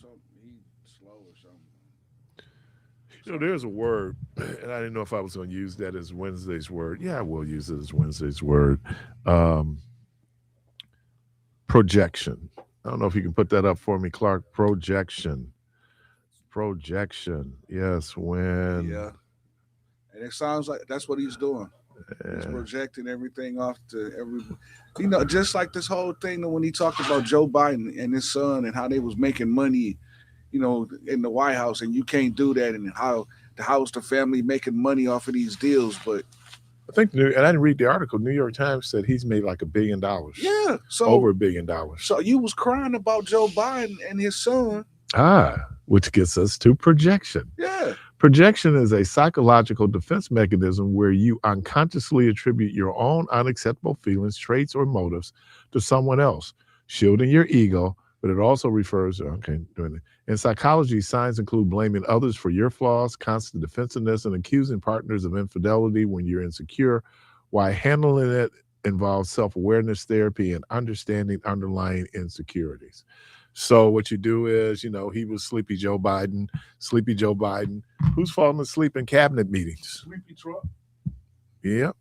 something. He slow or something. There's a word, and I didn't know if I was going to use that as Wednesday's word. Yeah, I will use it as Wednesday's word. Um, Projection. I don't know if you can put that up for me, Clark. Projection. Projection. Yes, when Yeah, and it sounds like that's what he's doing. He's uh, projecting everything off to every, just like this whole thing that when he talked about Joe Biden and his son and how they was making money, in the White House, and you can't do that, and how the family making money off of these deals. But I think, and I didn't read the article. New York Times said he's made like $1 billion, yeah, over so $1 billion. you was crying about Joe Biden and his son. Which gets us to projection. Yeah, Projection is a psychological defense mechanism where you unconsciously attribute your own unacceptable feelings, traits, or motives to someone else, shielding your ego. But it also refers to, okay, doing it. In psychology, signs include blaming others for your flaws, constant defensiveness, and accusing partners of infidelity when you're insecure, while handling it involves self awareness therapy and understanding underlying insecurities. So what you do is, he was Sleepy Joe Biden, who's falling asleep in cabinet meetings. sleepy truck. Yeah.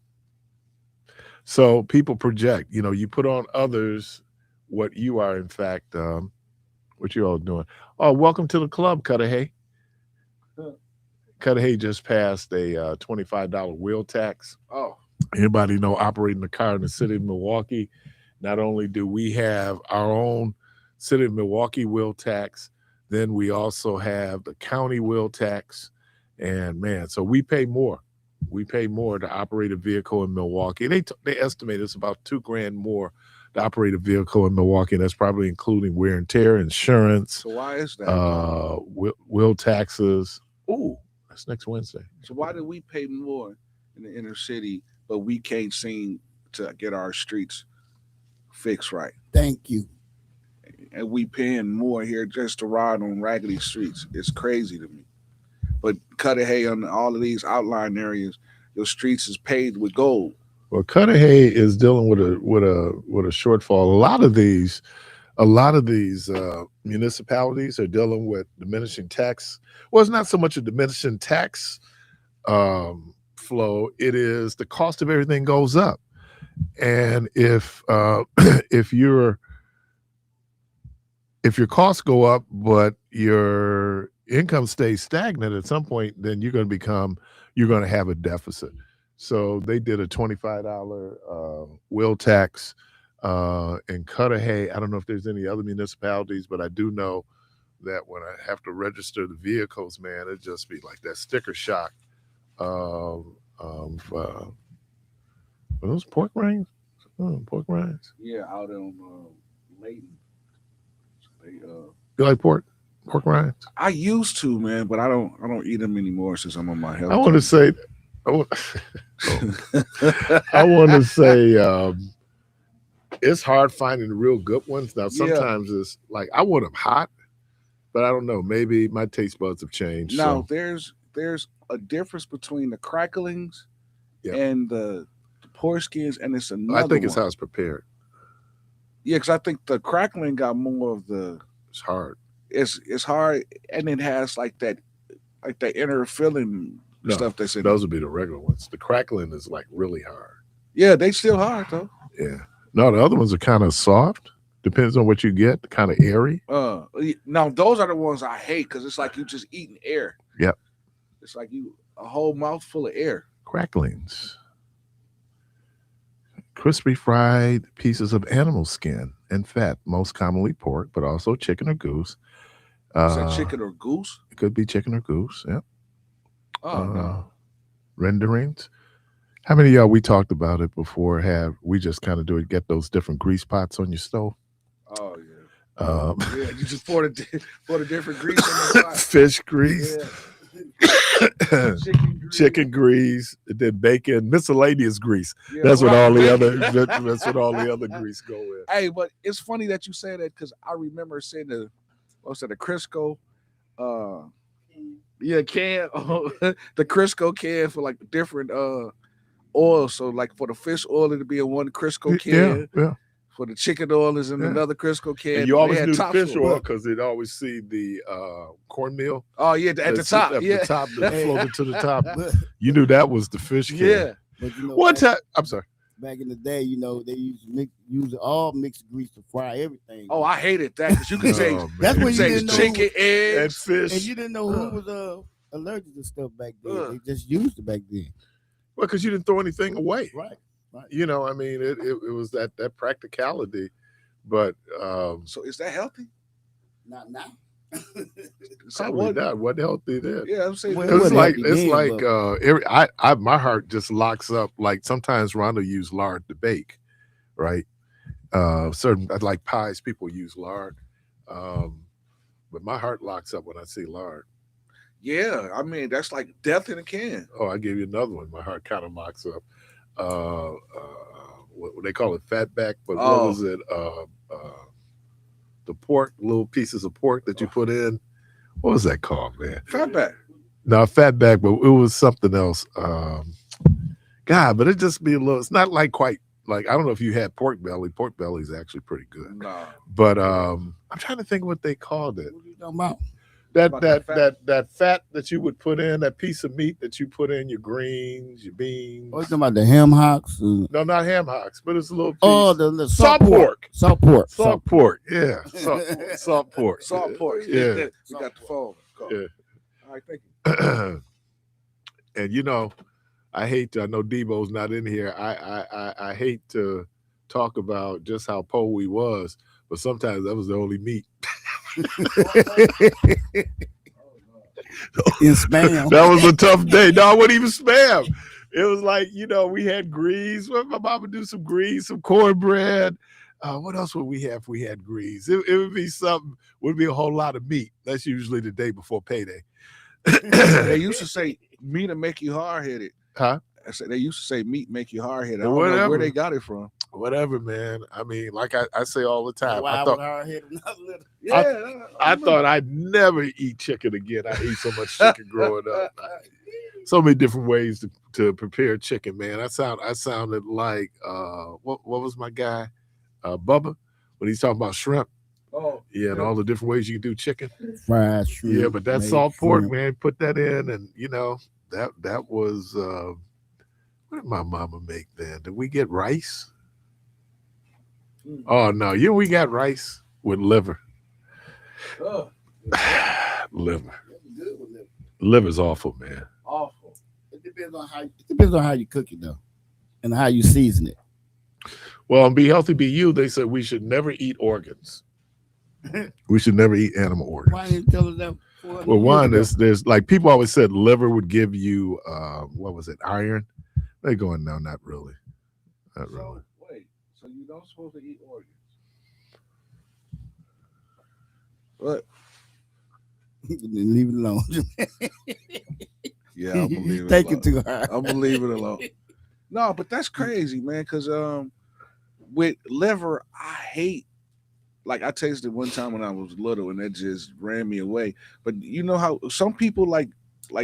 So people project, you put on others what you are, in fact, what you all doing. Oh, welcome to the club, Cudahy. Cudahy just passed a $25 wheel tax. Oh, Anybody know operating a car in the city of Milwaukee? Not only do we have our own city of Milwaukee wheel tax, then we also have the county wheel tax. And man, so we pay more. We pay more to operate a vehicle in Milwaukee. They estimate it's about $2,000 more to operate a vehicle in Milwaukee. And that's probably including wear and tear, insurance, so why is that? wheel taxes. Ooh, that's next Wednesday. So why do we pay more in the inner city, but we can't seem to get our streets fixed right? Thank you. And we paying more here just to ride on raggedy streets. It's crazy to me. But Cudahy on all of these outlying areas, your streets is paved with gold. Well, Cudahy is dealing with a shortfall. A lot of these municipalities are dealing with diminishing tax. Well, it's not so much a diminishing tax flow. It is the cost of everything goes up, and if if your costs go up but your income stays stagnant at some point, then you're going to have a deficit. So they did a $25 wheel tax in Cudahy. I don't know if there's any other municipalities, but I do know that when I have to register the vehicles, man, it just be like that sticker shock of are those pork rinds? Oh, pork rinds. Yeah, out in Layton. They, You like pork? Pork rinds? I used to, man, but I don't eat them anymore since I'm on my health. I want to say, I want to say, it's hard finding the real good ones. Now, sometimes it's like I want them hot, but I don't know. Maybe my taste buds have changed. Now So, there's a difference between the cracklings yeah, and the pork skins, and it's another I think it's one. how it's prepared. Yeah, because I think the crackling got more of the It's hard. it's hard, and it has like that inner filling No, stuff that's in it. those would be the regular ones. The crackling is like really hard. Yeah, they still hard though. Yeah. No, the other ones are kind of soft. Depends on what you get. Kind of airy. Now those are the ones I hate because it's like you just eating air. Yep. It's like you a whole mouthful of air. Cracklings. Crispy fried pieces of animal skin and fat, most commonly pork, but also chicken or goose. Is that Uh, chicken or goose? it could be chicken or goose. Yep. Oh Uh, no. renderings. How many of y'all, we talked about it before, have we just kind of do it, get those different grease pots on your stove? Oh yeah. Um, Yeah, you just pour the different grease in the pot. fish grease, Yeah. Chicken grease. chicken grease, then bacon, miscellaneous grease. Yeah, That's what right. all the other that's what all the other grease go with. Hey, but it's funny that you say that because I remember seeing the Crisco, uh, yeah, can the Crisco can for like different oil. So like for the fish oil, it'd be in one Crisco Yeah, can. yeah. for the chicken oil is in Yeah. another Crisco can. And you They always had knew the top fish floor. oil because they'd always see the cornmeal Oh yeah, at the that's top. at Yeah, the top that Hey. floated to the top. But, You knew that was the fish can. yeah. but you know, One back, time, I'm sorry. back in the day, you know, they use all mixed grease to fry everything. Oh, I hated that because you could say Oh, That's man. when you you say didn't know chicken, And eggs. fish. and you didn't know who was allergic to stuff back then. Uh. They just used it back then. Well, because you didn't throw anything away. Right. You know, I mean, it was that practicality. But So is that healthy? Not now. probably not. What healthy then? Yeah, I'm saying. Well, Because wasn't healthy it's then, like but- my heart just locks up. Like sometimes Ronald use lard to bake, right? Certain like pies, people use lard, but my heart locks up when I see lard. Yeah, I mean that's like death in a can. Oh, I gave you another one. My heart kind of locks up. What they call it, fatback, but what Oh. was it? The pork, little pieces of pork that you put in. What was that called, man? Fatback. No, fatback, but it was something else. God, but it just be a little. It's not like quite like I don't know if you had pork belly. Pork belly is actually pretty good, No. but I'm trying to think what they called it. What are you talking about? About That fat that you would put in, that piece of meat that you put in your greens, your beans. Oh, you talking about the ham hocks? No, not ham hocks, but it's a little piece. Oh, the salt pork. Salt pork. Salt pork. Yeah, salt pork. Salt pork. Yeah. We got the phone. Call. Yeah. All right, thank you. And you know, I hate to, I know Debo's not in here. I hate to talk about just how poor we was, but sometimes that was the only meat. In spam. That was a tough day. No, I wasn't even spam. It was like, you know, we had greens. Well, my mom would do some greens, some cornbread. What else would we have if we had greens? It would be something, would be a whole lot of meat. That's usually the day before payday. They used to say meat will make you hard headed. Huh? I said they used to say meat make you hard headed. I Well, don't know whatever. where they got it from. Whatever, man. I mean, like I say all the time, Why I thought Yeah, I thought I'd never eat chicken again. I ate so much chicken growing up. So many different ways to prepare chicken, man. I sounded like what was my guy? Bubba, when he's talking about shrimp. Oh, Yeah, and all the different ways you can do chicken. fried shrimp. Yeah, but that made salt pork, shrimp. man, put that in, and you know, that was what did my mama make then? Did we get rice? Oh no, we got rice with liver. oh, Liver. Good with liver. Liver's awful, man. awful. It depends on how you cook it though, and how you season it. Well, on Be Healthy, Be You, they said we should never eat organs. We should never eat animal organs. Why didn't you tell us that? Well, one is there's like people always said liver would give you what was it, iron? They're going, no, not really. Not really. So wait, so you don't supposed to eat organs? What? Leave it alone. Yeah, I'm gonna leave it Take alone. it too hard. I'm gonna leave it alone. No, but that's crazy, man. Because with liver, I hate. Like I tasted one time when I was little, and that just ran me away. But you know how some people like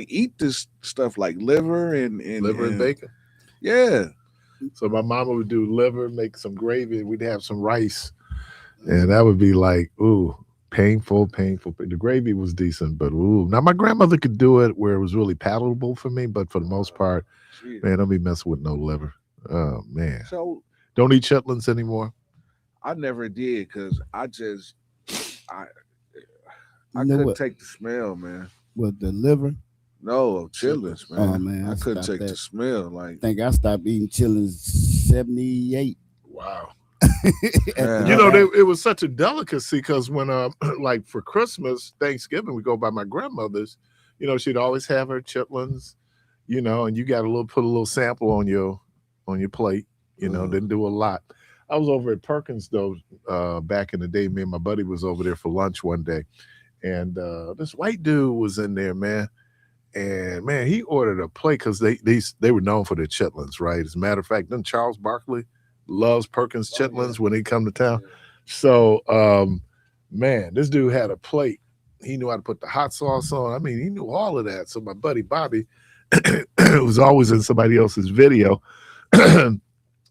eat this stuff like liver and Liver and bacon. Yeah, So my mama would do liver, make some gravy, and we'd have some rice. And that would be like, ooh, painful. The gravy was decent, but ooh. Now my grandmother could do it where it was really palatable for me, but for the most part, shit. man, don't be messing with no liver. Oh man. So Don't eat chitlins anymore. I never did because I You know couldn't what? take the smell, man. With the liver, No, chillins, man. Oh, man, I I couldn't stopped take the that. smell. Like I think I stopped eating chillins 78. Wow. Yeah. You know, it was such a delicacy because when like for Christmas, Thanksgiving, we go by my grandmother's, you know, she'd always have her chitlins, you know, and you got put a little sample on your plate, you know, didn't do a lot. I was over at Perkins though, back in the day. Me and my buddy was over there for lunch one day, and this white dude was in there, man. And man, he ordered a plate because they were known for their chitlins, right? As a matter of fact, then Charles Barkley loves Perkins chitlins when they come to town. So man, this dude had a plate. He knew how to put the hot sauce on. I mean, he knew all of that. So my buddy Bobby was always in somebody else's video.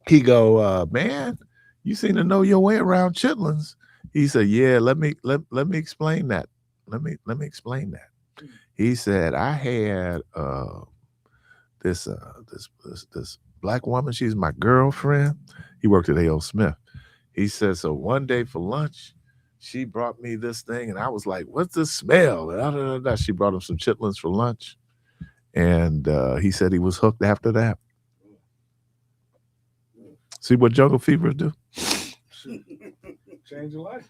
He go, man, You seem to know your way around chitlins. He said, yeah, let me explain that. Let me explain that. He said, I had this black woman, she's my girlfriend. He worked at A.O. Smith. He said, so one day for lunch, she brought me this thing, and I was like, what's this smell? And she brought him some chitlins for lunch. And he said he was hooked after that. See what jungle fevers do? Change your life.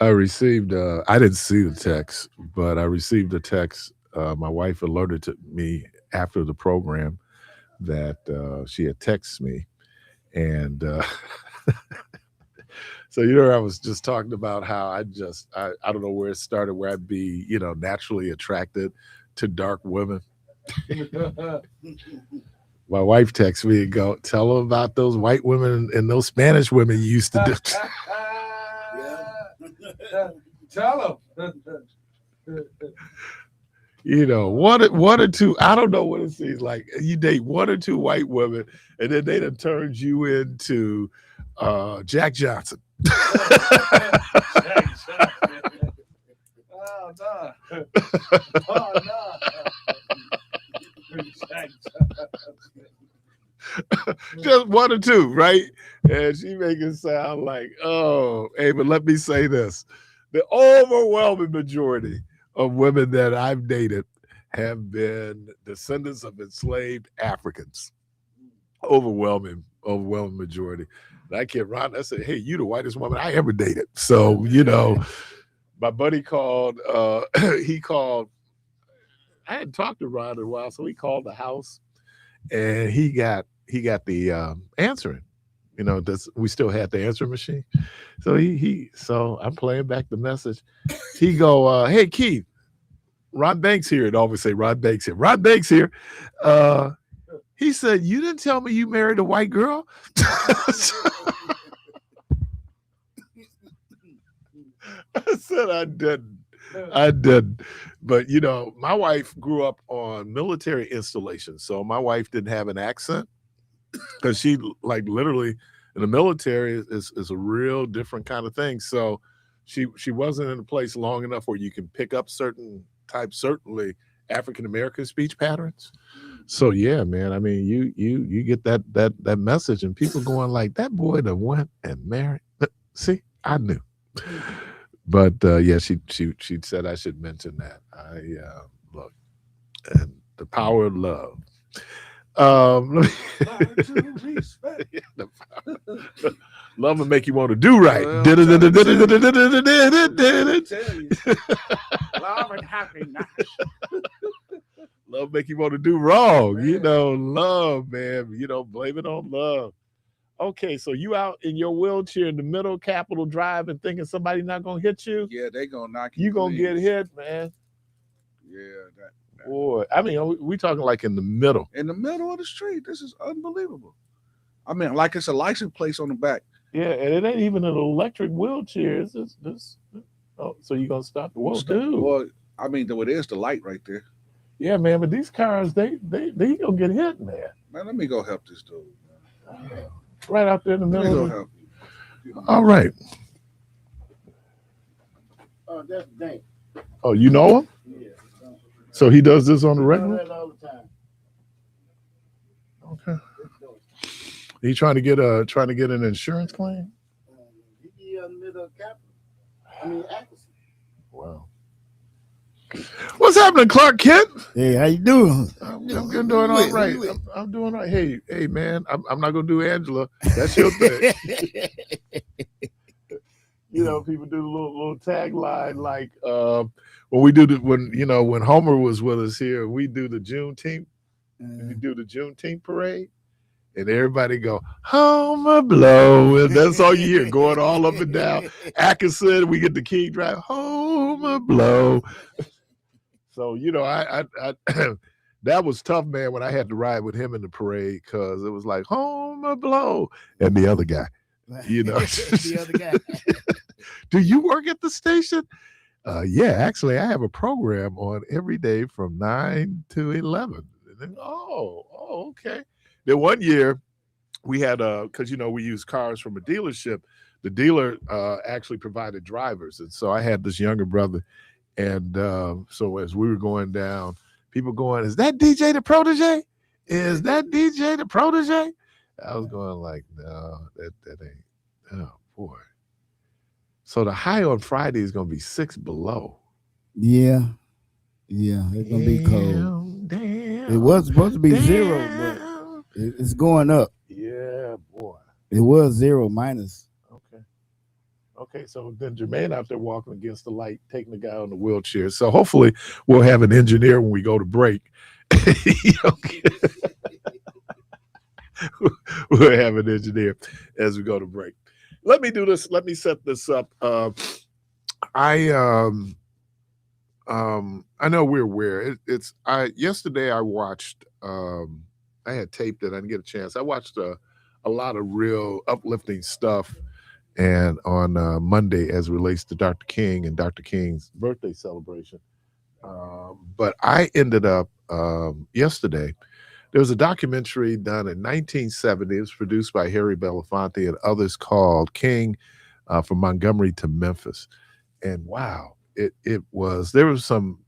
I received, I didn't see the text, but I received a text. My wife alerted to me after the program that she had texted me. And so, I was just talking about how I don't know where it started, where I'd be, naturally attracted to dark women. My wife texts me and go, tell them about those white women and those Spanish women you used to do. Tell them. One or two, I don't know what it seems like. You date one or two white women, and then they done turned you into Jack Johnson. Oh, no. Oh, no. Just one or two, right? And she make it sound like, oh, hey, but let me say this. The overwhelming majority of women that I've dated have been descendants of enslaved Africans. Overwhelming majority. And I kept around. I said, hey, you the whitest woman I ever dated. So, my buddy called, he called, I hadn't talked to Ron in a while, so he called the house and he got the answering. We still had the answering machine. So so I'm playing back the message. He go, hey Keith, Ron Banks here. It always say Ron Banks here. Ron Banks here. He said, you didn't tell me you married a white girl. I said I didn't. But my wife grew up on military installations, so my wife didn't have an accent because she literally in the military is a real different kind of thing. So she wasn't in a place long enough where you can pick up certain types, certainly African American speech patterns. So yeah, man. I mean, you get that message, and people going like, that boy that went and married. See, I knew. But yeah, she said I should mention that. Look, and the power of love. Love will make you want to do right. Love and happiness. Love make you want to do wrong. Love, man. Blame it on love. Okay, so you out in your wheelchair in the middle of Capitol Drive and thinking somebody not gonna hit you? Yeah, they gonna knock you. You gonna get hit, man. Yeah, boy. I mean, we talking like in the middle. In the middle of the street. This is unbelievable. I mean, like it's a license plate on the back. Yeah, and it ain't even an electric wheelchair. It's this. Oh, so you gonna stop the whoa, dude? Well, I mean, it is the light right there. Yeah, man. But these cars, they gonna get hit, man. Man, let me go help this dude. Right out there in the middle. Let me go help you. All right. Oh, that's Dank. Oh, you know him? Yeah. So he does this on the regular? All the time. Okay. He trying to get an insurance claim? He be in the middle of Capitol. I mean, Atkinson. Wow. What's happening, Clark Kent? Hey, how you doing? I'm doing all right. I'm doing all right. Hey, man, I'm not gonna do Angela. That's your thing. People do the little tagline like when Homer was with us here, we do the Juneteenth. We do the Juneteenth parade. And everybody go, Homer blow. And that's all you hear going all up and down. Atkinson, we get the King Drive, Homer blow. So, I that was tough, man, when I had to ride with him in the parade because it was like, Homer blow. And the other guy, The other guy. Do you work at the station? Yeah, actually, I have a program on every day from 9 to 11. And then, okay. Then one year we had because we use cars from a dealership. The dealer actually provided drivers, and so I had this younger brother, and so as we were going down, people going, "Is that DJ the protege? Is that DJ the protege?" I was going like, "No, that ain't." Oh boy. So the high on Friday is going to be 6 below. Yeah, yeah, it's gonna be cold. It was supposed to be zero, but it's going up. Yeah, boy. It was zero minus. Okay. Okay, so then Jermaine out there walking against the light, taking the guy on the wheelchair. So hopefully we'll have an engineer when we go to break. We'll have an engineer as we go to break. Let me do this. Let me set this up. I know we're aware. Yesterday I watched. I had taped it. I didn't get a chance. I watched a lot of real uplifting stuff, and on Monday as it relates to Dr. King and Dr. King's birthday celebration. But I ended up yesterday. There was a documentary done in 1970. It was produced by Harry Belafonte and others called King from Montgomery to Memphis. And wow, it was there was some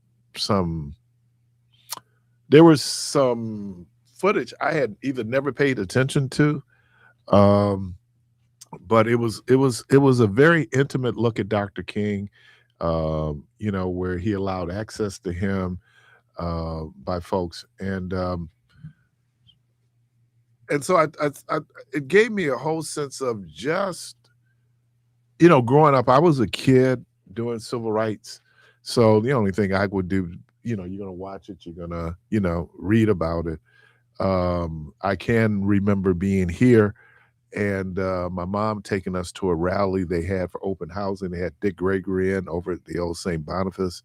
footage I had either never paid attention to, but it was a very intimate look at Dr. King, where he allowed access to him by folks, and so I it gave me a whole sense of just, growing up. I was a kid doing civil rights, so the only thing I would do, you're gonna watch it, you're gonna, read about it. I can remember being here and my mom taking us to a rally they had for open housing. They had Dick Gregory in over at the old St. Boniface.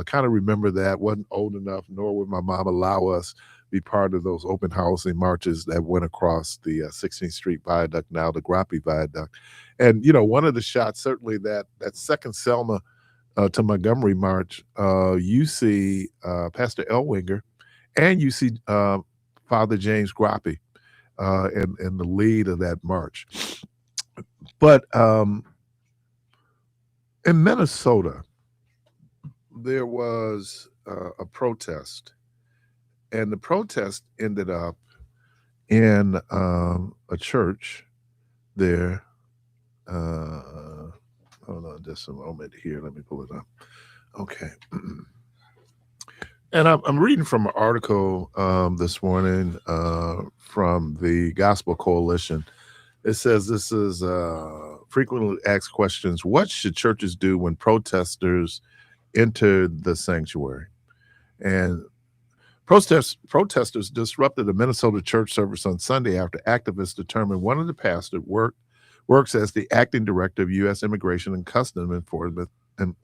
Kind of remember that. Wasn't old enough, nor would my mom allow us be part of those open housing marches that went across the 16th Street Viaduct, now the Grappy Viaduct. And, one of the shots, certainly that second Selma to Montgomery march, you see Pastor Elwinger and you see Father James Grappy in the lead of that march. But in Minnesota, there was a protest, and the protest ended up in a church there. Hold on just a moment here. Let me pull it up. Okay. And I'm reading from an article this morning from the Gospel Coalition. It says this is frequently asked questions. What should churches do when protesters enter the sanctuary? And protesters disrupted a Minnesota church service on Sunday after activists determined one of the pastors works as the acting director of U.S. Immigration and Customs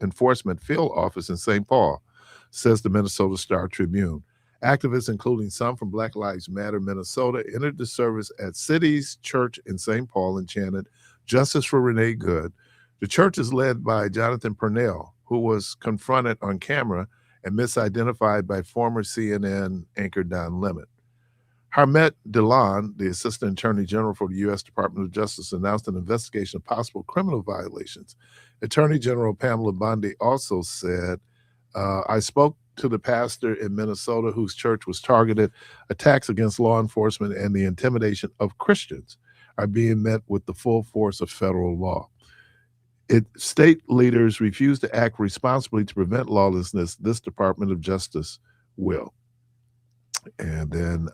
Enforcement Field Office in St. Paul, says the Minnesota Star Tribune. Activists, including some from Black Lives Matter Minnesota, entered the service at City's Church in St. Paul and chanted, "Justice for Renee Good." The church is led by Jonathan Purnell, who was confronted on camera and misidentified by former CNN anchor Don Lemon. Harmet Dillon, the Assistant Attorney General for the U.S. Department of Justice, announced an investigation of possible criminal violations. Attorney General Pamela Bondi also said, I spoke to the pastor in Minnesota whose church was targeted. Attacks against law enforcement and the intimidation of Christians are being met with the full force of federal law. State leaders refuse to act responsibly to prevent lawlessness. This Department of Justice will. And then,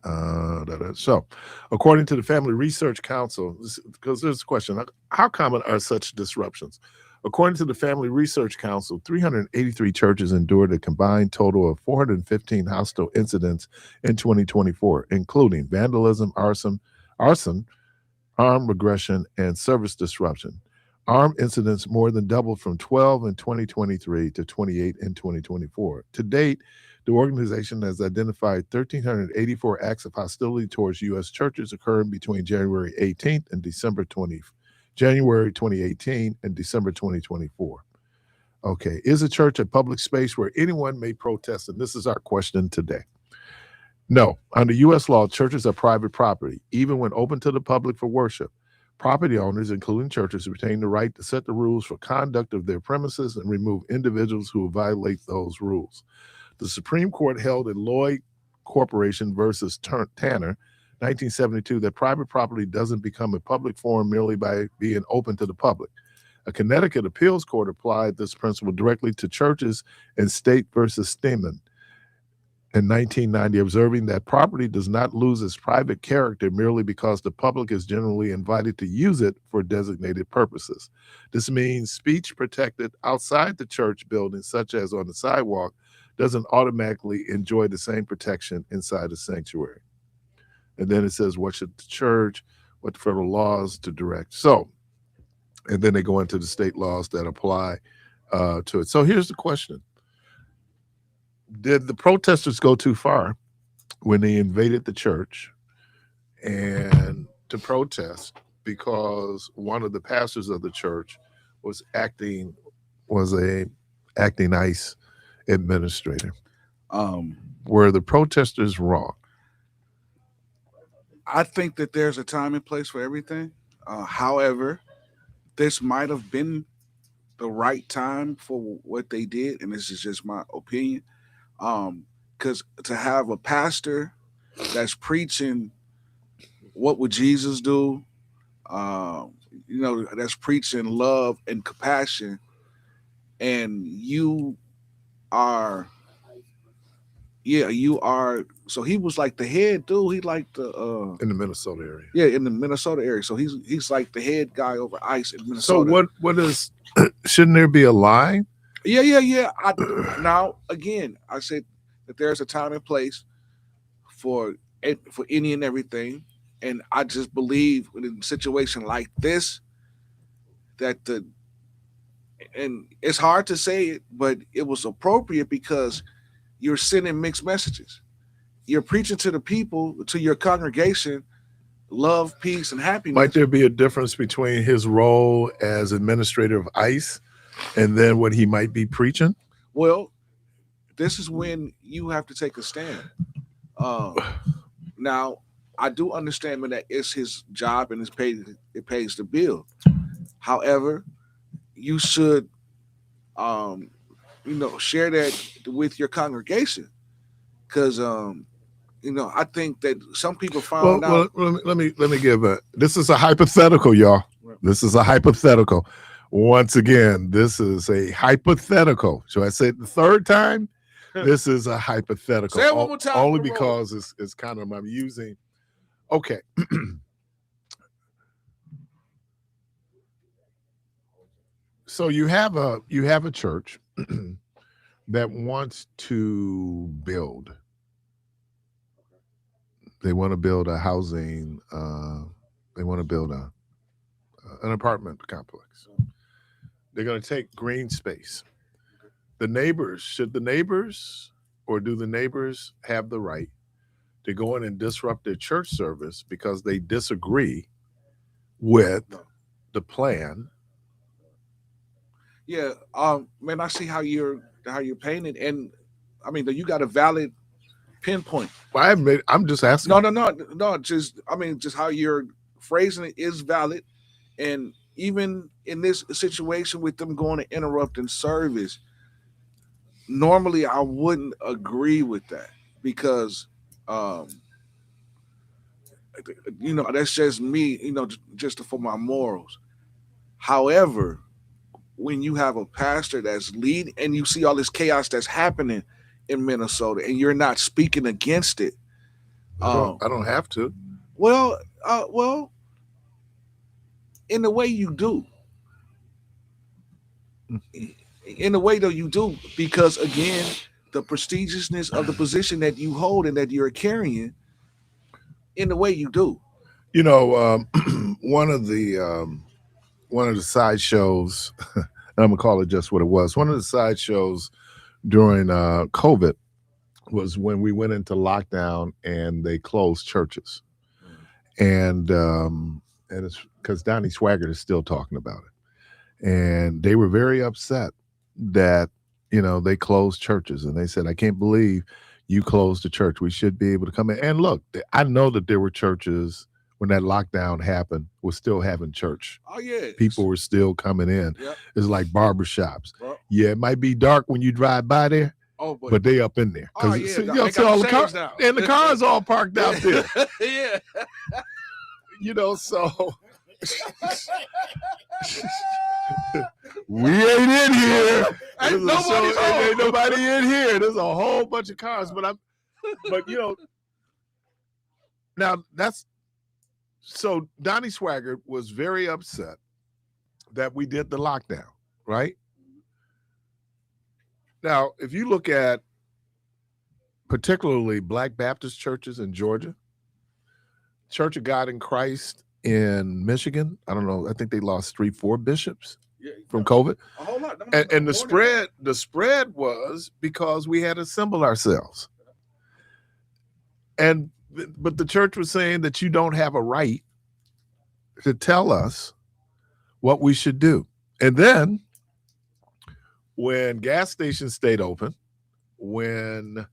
so according to the Family Research Council, because there's a question, how common are such disruptions? According to the Family Research Council, 383 churches endured a combined total of 415 hostile incidents in 2024, including vandalism, arson, armed aggression, and service disruption. Armed incidents more than doubled from 12 in 2023 to 28 in 2024. To date, the organization has identified 1,384 acts of hostility towards U.S. churches occurring between January 18th and January 2018 and December 2024. Okay, is a church a public space where anyone may protest? And this is our question today. No, under U.S. law, churches are private property, even when open to the public for worship. Property owners, including churches, retain the right to set the rules for conduct of their premises and remove individuals who violate those rules. The Supreme Court held in Lloyd Corporation versus Tanner, 1972, that private property doesn't become a public forum merely by being open to the public. A Connecticut appeals court applied this principle directly to churches in State versus Stedman in 1990, observing that property does not lose its private character merely because the public is generally invited to use it for designated purposes. This means speech protected outside the church building, such as on the sidewalk, doesn't automatically enjoy the same protection inside the sanctuary. And then it says what should the church, what the federal laws to direct. So, and then they go into the state laws that apply to it. So here's the question. Did the protesters go too far when they invaded the church and to protest because one of the pastors of the church was a acting ICE administrator? Were the protesters wrong? I think that there's a time and place for everything. However, this might have been the right time for what they did, and this is just my opinion. Because to have a pastor that's preaching what would Jesus do, that's preaching love and compassion, and you are, so he was like the head dude. He like the in the Minnesota area. Yeah, in the Minnesota area. So he's like the head guy over ICE in Minnesota. So what is? Shouldn't there be a line? Yeah. Now again, I said that there's a time and place for any and everything, and I just believe in a situation like this that and it's hard to say it, but it was appropriate because you're sending mixed messages. You're preaching to the people, to your congregation, love, peace, and happiness. Might there be a difference between his role as administrator of ICE and then what he might be preaching? Well, this is when you have to take a stand. Now, I do understand that it's his job and it pays the bill. However, you should, share that with your congregation, because I think that some people found out. Well, let me give this is a hypothetical, y'all. This is a hypothetical. Once again, this is a hypothetical. So I said the third time, this is a hypothetical. Say it one more time. Only because it's kind of I'm using. Okay. So you have a church that wants to build. They want to build a housing. They want to build an apartment complex. They're going to take green space. Do the neighbors have the right to go in and disrupt their church service because they disagree with the plan? Yeah, man, I see how you're painted, and I mean, you got a valid pinpoint. Well, I'm just asking. No. Just how you're phrasing it is valid, and even in this situation with them going to interrupt in service, normally I wouldn't agree with that because, that's just me. Just for my morals. However, when you have a pastor that's leading and you see all this chaos that's happening in Minnesota and you're not speaking against it. I don't have to. Well, in the way you do. In the way though you do, because again, the prestigiousness of the position that you hold and that you're carrying, in the way you do. One of the side shows, and I'm gonna call it just what it was. One of the side shows during COVID was when we went into lockdown and they closed churches, and it's because Donnie Swaggart is still talking about it, and they were very upset that they closed churches, and they said, I can't believe you close the church. We should be able to come in. And look, I know that there were churches when that lockdown happened, was still having church. Oh yeah, People were still coming in. Yep. It's like barbershops. Bro. Yeah, it might be dark when you drive by there, but they up in there. Oh yeah, you see all the cars now. And the cars all parked out there. Yeah. So we ain't in here. Ain't nobody in here. There's a whole bunch of cars, but now that's so Donnie Swaggart was very upset that we did the lockdown, right? Now, if you look at particularly Black Baptist churches in Georgia, Church of God in Christ in Michigan, I don't know, I think they lost 3-4 bishops from COVID. A whole lot. And the spread was because we had assembled ourselves. But the church was saying that you don't have a right to tell us what we should do. And then when gas stations stayed open, when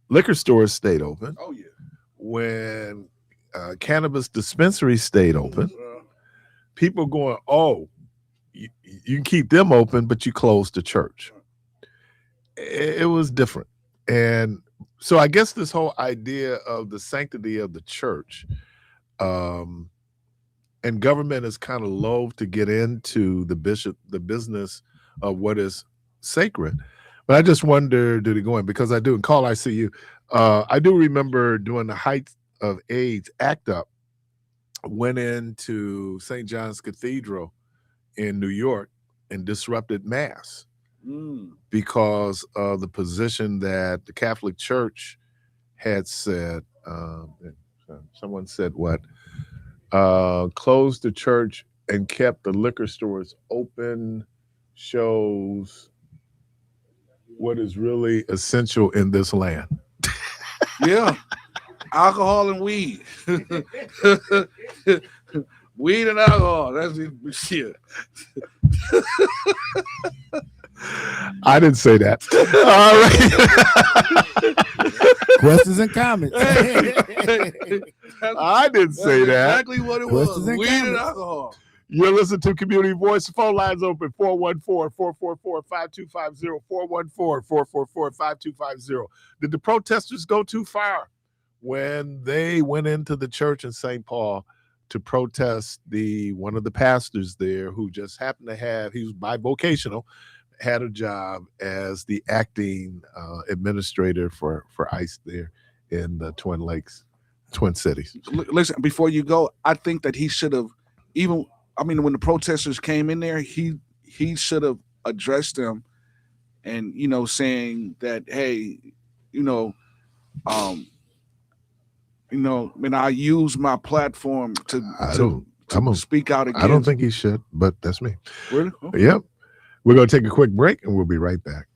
liquor stores stayed open, when cannabis dispensaries stayed open, people going, oh, you can keep them open, but you close the church. It was different. And so I guess this whole idea of the sanctity of the church, and government is kind of loath to get into the business of what is sacred. But I just wonder, did it go in? Because I do, and Call, I see you. I do remember during the height of AIDS, ACT UP went into St. John's Cathedral in New York and disrupted Mass because of the position that the Catholic Church had said. Someone said what? Closed the church and kept the liquor stores open shows what is really essential in this land. Yeah. Alcohol and weed. Weed and alcohol. That's the shit. I didn't say that. All right. Questions and comments. I didn't say that. Exactly what it was. Weed and alcohol. You're listening to Community Voice. Phone lines open 414-444-5250, 414-444-5250. Did the protesters go too far when they went into the church in St. Paul to protest one of the pastors there who just happened to have, he was bivocational, had a job as the acting administrator for ICE there in the Twin Cities. Listen, before you go, I think that he should have when the protesters came in there, he should have addressed them and, saying that, hey, I use my platform to speak out against. I don't think he should, but that's me. Really? Okay. Yep. We're going to take a quick break and we'll be right back.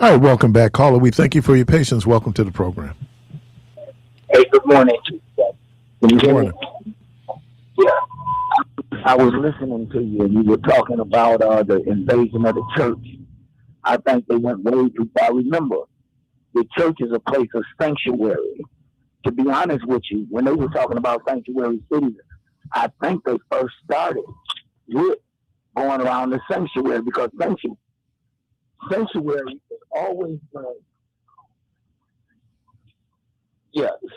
All right, welcome back, caller. We thank you for your patience. Welcome to the program. Hey, good morning. Can you Good hear me? morning. Yeah. I was listening to you, and you were talking about the invasion of the church. I think they went way too far. Remember, the church is a place of sanctuary. To be honest with you, when they were talking about sanctuary cities, I think they first started with going around the sanctuary because sanctuary has always been,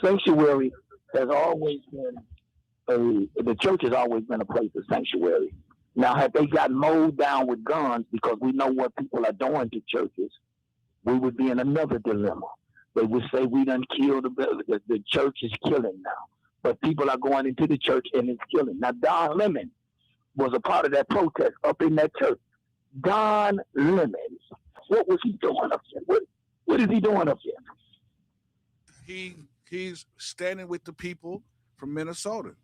sanctuary has always been the church has always been a place of sanctuary. Now, had they got mowed down with guns because we know what people are doing to churches, we would be in another dilemma. They would say we done killed the church is killing now. But people are going into the church and it's killing. Now, Don Lemon was a part of that protest up in that church. Don Lemon, what was he doing up there? What is he doing up there? He's standing with the people from Minnesota.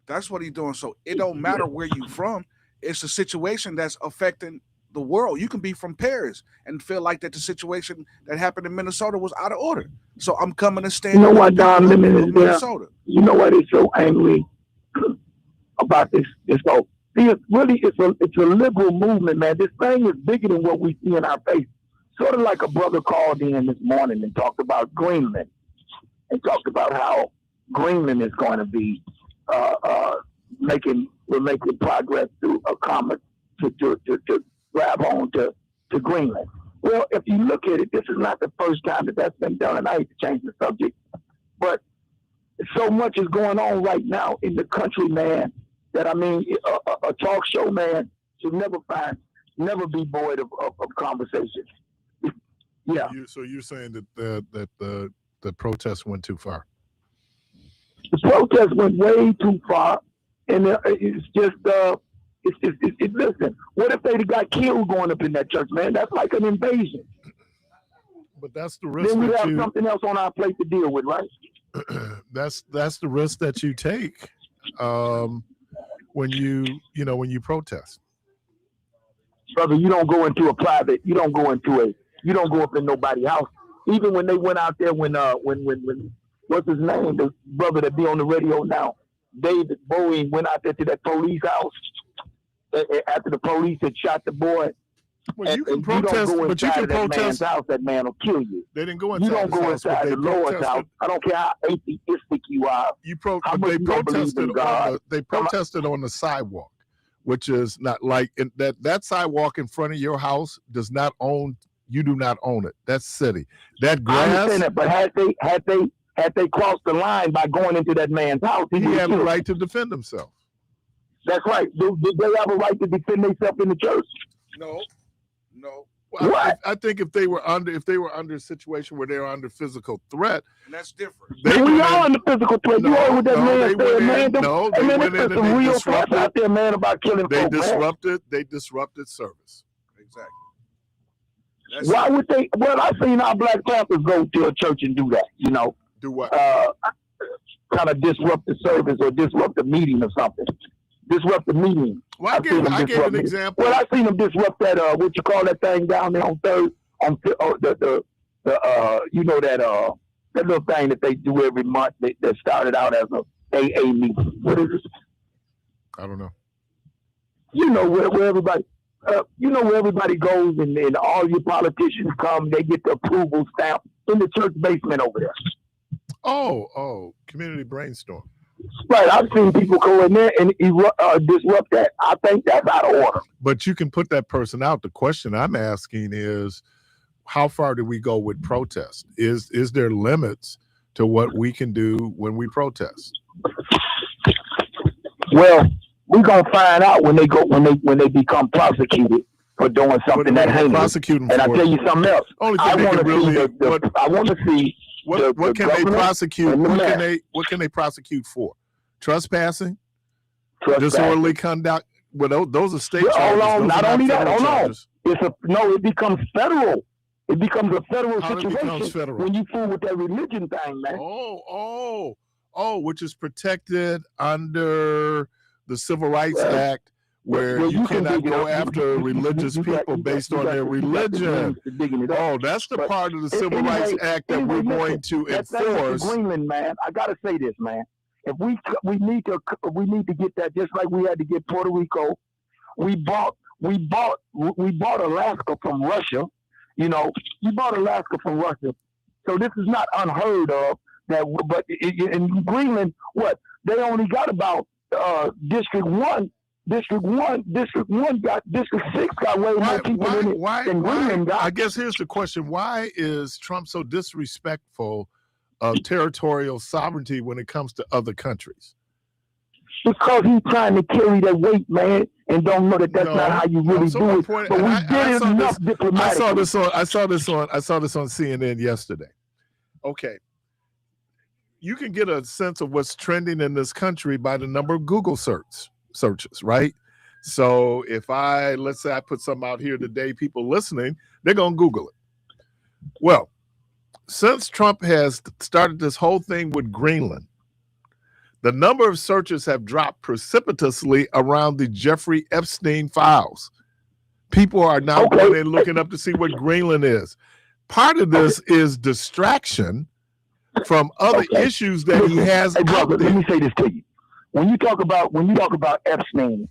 That's what he's doing. So it don't matter where you from. It's a situation that's affecting the world. You can be from Paris and feel like that the situation that happened in Minnesota was out of order. So I'm coming to stand. You know what, Don Lemon is Minnesota. You know what is so angry about this whole. See, it's a liberal movement, man. This thing is bigger than what we see in our face. Sort of like a brother called in this morning and talked about Greenland and talked about how Greenland is going to be making progress to a comet to grab on to Greenland. Well, if you look at it, this is not the first time that's been done, and I hate to change the subject, but so much is going on right now in the country, man, that I mean, a talk show, man, should never be void of conversation. Yeah. So you're saying that the protest went too far? The protest went way too far, and it's just listen. What if they got killed going up in that church, man? That's like an invasion. But that's the risk. Then we have something else on our plate to deal with, right? That's the risk that you take when you protest. Brother, you don't go into a private. You don't go up in nobody's house. Even when they went out there, when what's his name? The brother that be on the radio now, David Bowie, went out there to that police house after the police had shot the boy. Well, you can protest, but you can protest. Man's house, that man will kill you. They didn't go inside. You don't go inside the Lord's house. I don't care how atheistic you are. They protested on the sidewalk, which is not like that sidewalk in front of your house does not own. You do not own it. That's city. That grass. I understand that, but had they crossed the line by going into that man's house, he had the right to defend himself. That's right. Did they have a right to defend themselves in the church? No. Well, what? I think if they were under a situation where they were under physical threat, and that's different. We are under physical threat. You heard what that man said, man. They went in and some real threats out there, man, about killing They folk, disrupted service. Exactly. Why would they? Well, I've seen our Black Panthers go to a church and do that. You know, do what? Kind of disrupt the service or disrupt the meeting or something. Disrupt the meeting. Well, I gave an example. Well, I seen them disrupt that. What you call that thing down there on Third? On the you know that little thing that they do every month that started out as a AA meeting. What is it? I don't know. You know where everybody. Where everybody goes and all your politicians come, they get the approval stamp in the church basement over there. Oh, community brainstorm. Right, I've seen people go in there and disrupt that. I think that's out of order. But you can put that person out. The question I'm asking is, how far do we go with protest? Is there limits to what we can do when we protest? Well, we're gonna find out when they become prosecuted for doing something that heinous. And I tell you something else. I want to see. What can they prosecute? What can they prosecute for? Trespassing, disorderly conduct. Well, those are state charges. Hold on, not only that. Hold on. It becomes federal. It becomes a federal situation when you fool with that religion thing, man. Oh, which is protected under the Civil Rights Act, where Well, you you can cannot dig it go up. after religious people based on their religion. Oh, that's the But part of the Civil Rights Act that we're going to that thing with the enforce. Greenland, man, I gotta say this, man. If we need to get that just like we had to get Puerto Rico. We bought Alaska from Russia. You know, we bought Alaska from Russia. So this is not unheard of. But in Greenland, what they only got about District 1. District 6 got way more people in it than Greenland got. I guess here's the question: why is Trump so disrespectful of territorial sovereignty when it comes to other countries? Because he's trying to carry that weight, man, and don't know that that's not how you really do it. But we did it enough diplomatically. I saw this on CNN yesterday. Okay. You can get a sense of what's trending in this country by the number of Google searches, right? So if let's say I put something out here today, people listening, they're going to Google it. Well, since Trump has started this whole thing with Greenland, the number of searches have dropped precipitously around the Jeffrey Epstein files. People are now going and looking up to see what Greenland is. Part of this is distraction from other issues that he has. Hey, brother, let me say this to you. When you talk about Epstein,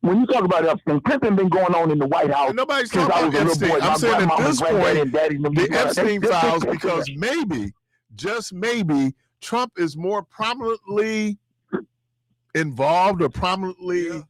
pimping been going on in the White House. Nobody's talking about Epstein. I'm saying at this point, the Epstein files, because maybe, just maybe, Trump is more prominently involved or prominently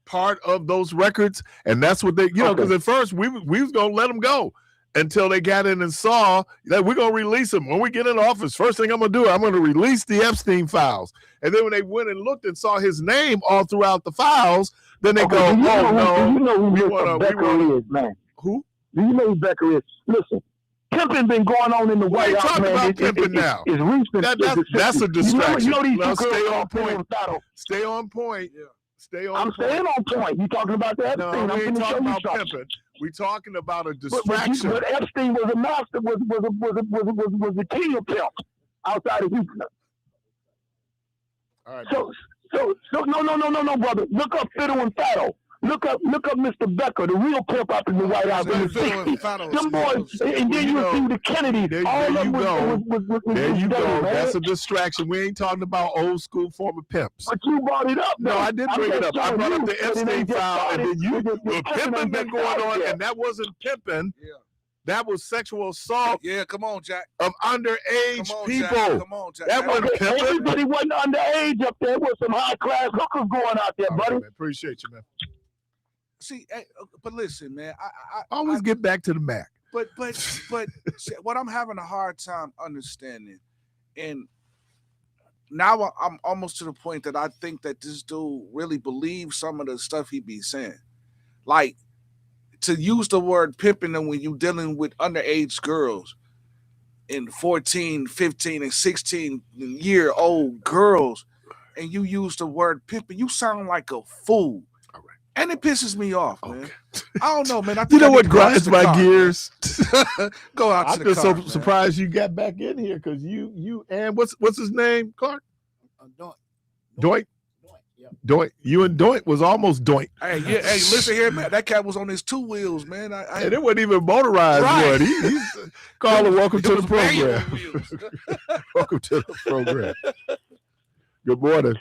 part of those records, and that's what they, because at first we was gonna let them go until they got in and saw that we're gonna release him when we get in office. First thing I'm gonna release the Epstein files, and then when they went and looked and saw his name all throughout the files, then they go, do you know who we Becker is, man? Who? Do you know who Becker is? Listen. Pimping been going on in the White House, man. About pimping now. That's a distraction. Stay on point. Stay on point. Yeah. I'm staying on point. You talking about the Epstein? No, we ain't talking about pimping. We talking about a distraction. But Epstein was a master. Was the king of pimp outside of Houston. All right. So no, brother. Look up Fiddle and Faddle. Look up Mr. Becker, the real pimp up in the White House in the 60s. Them boys, and then you see the Kennedys. There you go. That's a distraction. We ain't talking about old school former pimps. But you brought it up. No, I did bring it up. I brought up the Epstein file, and then the pimping been going on, and that wasn't pimping. Yeah. That was sexual assault. Yeah, come on, Jack. Of underage people. Jack. Come on, Jack. That wasn't pimping. Everybody wasn't underage up there. With some high class hookers going out there, buddy. Man, appreciate you, man. See, but listen, man. I always get back to the Mac. But see, what I'm having a hard time understanding, and now I'm almost to the point that I think that this dude really believes some of the stuff he be saying. Like, to use the word pimping and when you're dealing with underage girls and 14, 15, and 16-year-old girls, and you use the word pimping, you sound like a fool. And it pisses me off, man. I don't know, man. You know what grinds my gears? Go out to the car. I'm just so surprised you got back in here because you and what's his name, Clark? Doink. Doink. You and Doink was almost Doink. Hey, listen here, man. That cat was on his 2 wheels, man. And it wasn't even motorized. Right. He's Carla, welcome to the program. Welcome to the program. Good morning.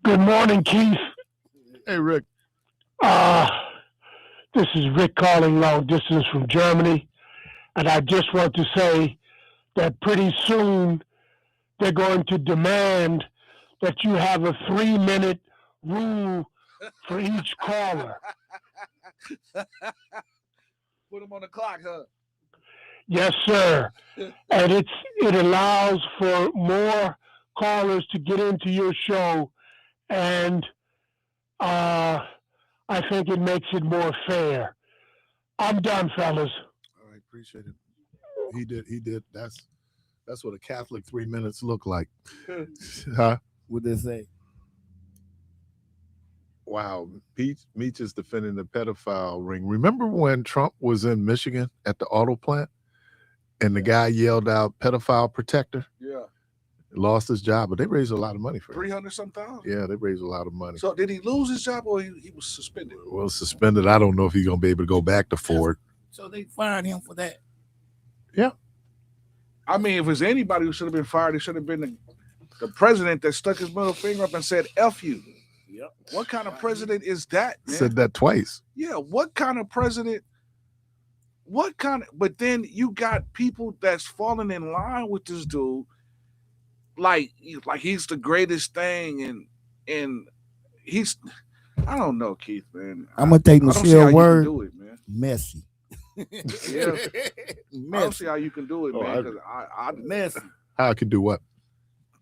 Good morning, Keith. Hey, Rick. This is Rick calling long distance from Germany, and I just want to say that pretty soon they're going to demand that you have a 3-minute rule for each caller. Put them on the clock, huh? Yes, sir. And it allows for more callers to get into your show, and I think it makes it more fair. I'm done, fellas. All right, appreciate it. He did. That's what a Catholic 3 minutes look like. Huh? What they say? Wow. Meach is defending the pedophile ring. Remember when Trump was in Michigan at the auto plant and the guy yelled out pedophile protector? Yeah. Lost his job, but they raised a lot of money for him. 300 some thousand. Yeah, they raised a lot of money. So did he lose his job or he was suspended? Well, suspended. I don't know if he's gonna be able to go back to Ford. So they fired him for that. Yeah. I mean, if there's anybody who should have been fired, it should have been the president that stuck his middle finger up and said "F you." Yep. What kind of president is that, man? Said that twice. Yeah, what kind of president? But then you got people that's falling in line with this dude, like he's the greatest thing, and he's, I don't know, Keith, man. I'm gonna take I don't see how Michelle's you word. can do it, man. Messy. Yeah. I don't see how you can do it, Oh, man. Because I Messy. How I could do what?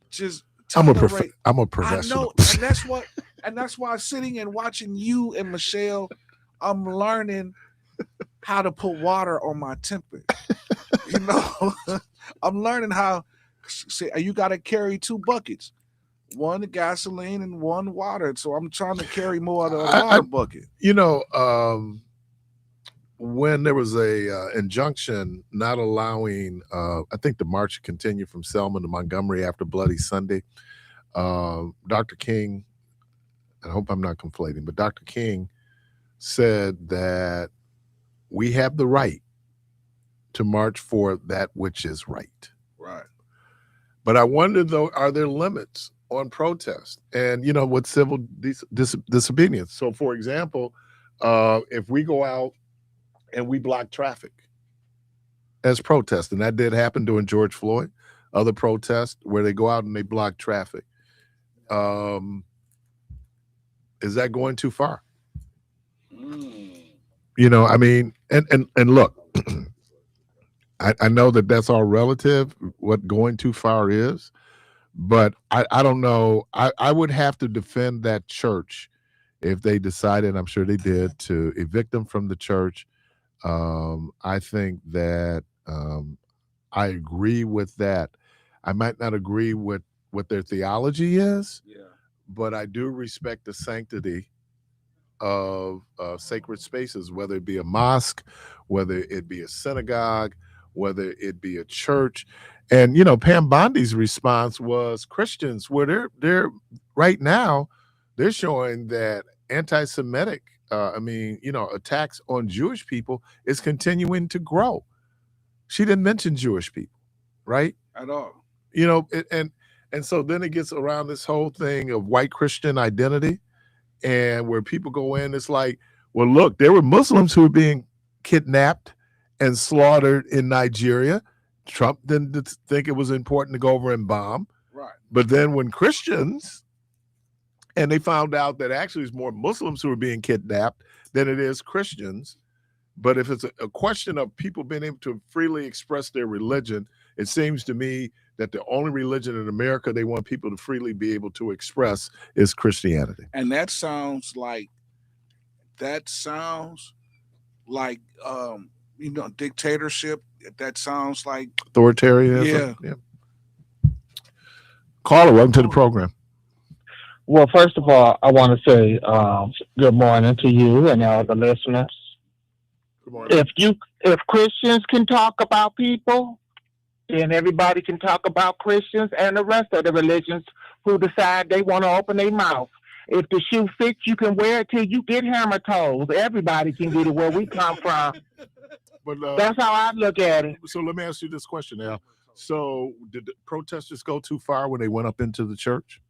just I'm a tolerate. I'm a I professional. know, and that's why sitting and watching you and Michelle, I'm learning how to put water on my temper. You know, I'm learning how. See, you got to carry 2 buckets, one gasoline and one water. So I'm trying to carry more of the water bucket. You know, when there was a injunction not allowing, I think the march continued from Selma to Montgomery after Bloody Sunday. Dr. King, I hope I'm not conflating, but Dr. King said that we have the right to march for that which is right. Right. But I wonder, though, are there limits on protest? And, you know, with civil disobedience. So, for example, if we go out and we block traffic as protest, and that did happen during George Floyd, other protests where they go out and they block traffic, is that going too far? You know, I mean, and look, I know that that's all relative, what going too far is, but I don't know. I would have to defend that church if they decided, I'm sure they did, to evict them from the church. I think that I agree with that. I might not agree with what their theology is, but I do respect the sanctity of sacred spaces, whether it be a mosque, whether it be a synagogue, whether it be a church. And, you know, Pam Bondi's response was Christians, where they're right now, they're showing that anti-Semitic, attacks on Jewish people is continuing to grow. She didn't mention Jewish people, right? At all. You know, and so then it gets around this whole thing of white Christian identity, and where people go in, it's like, well, look, there were Muslims who were being kidnapped and slaughtered in Nigeria. Trump didn't think it was important to go over and bomb. Right. But then when Christians, and they found out that actually it's more Muslims who are being kidnapped than it is Christians. But if it's a question of people being able to freely express their religion, it seems to me that the only religion in America they want people to freely be able to express is Christianity. And that sounds like dictatorship. That sounds like authoritarianism. Yeah. Caller, welcome to the program. Well, first of all, I want to say good morning to you and all the listeners. Good morning. If Christians can talk about people, then everybody can talk about Christians and the rest of the religions who decide they want to open their mouth. If the shoe fits, you can wear it till you get hammer toes. Everybody can get it where we come from. But that's how I look at it. So let me ask you this question, Al. So did the protesters go too far when they went up into the church?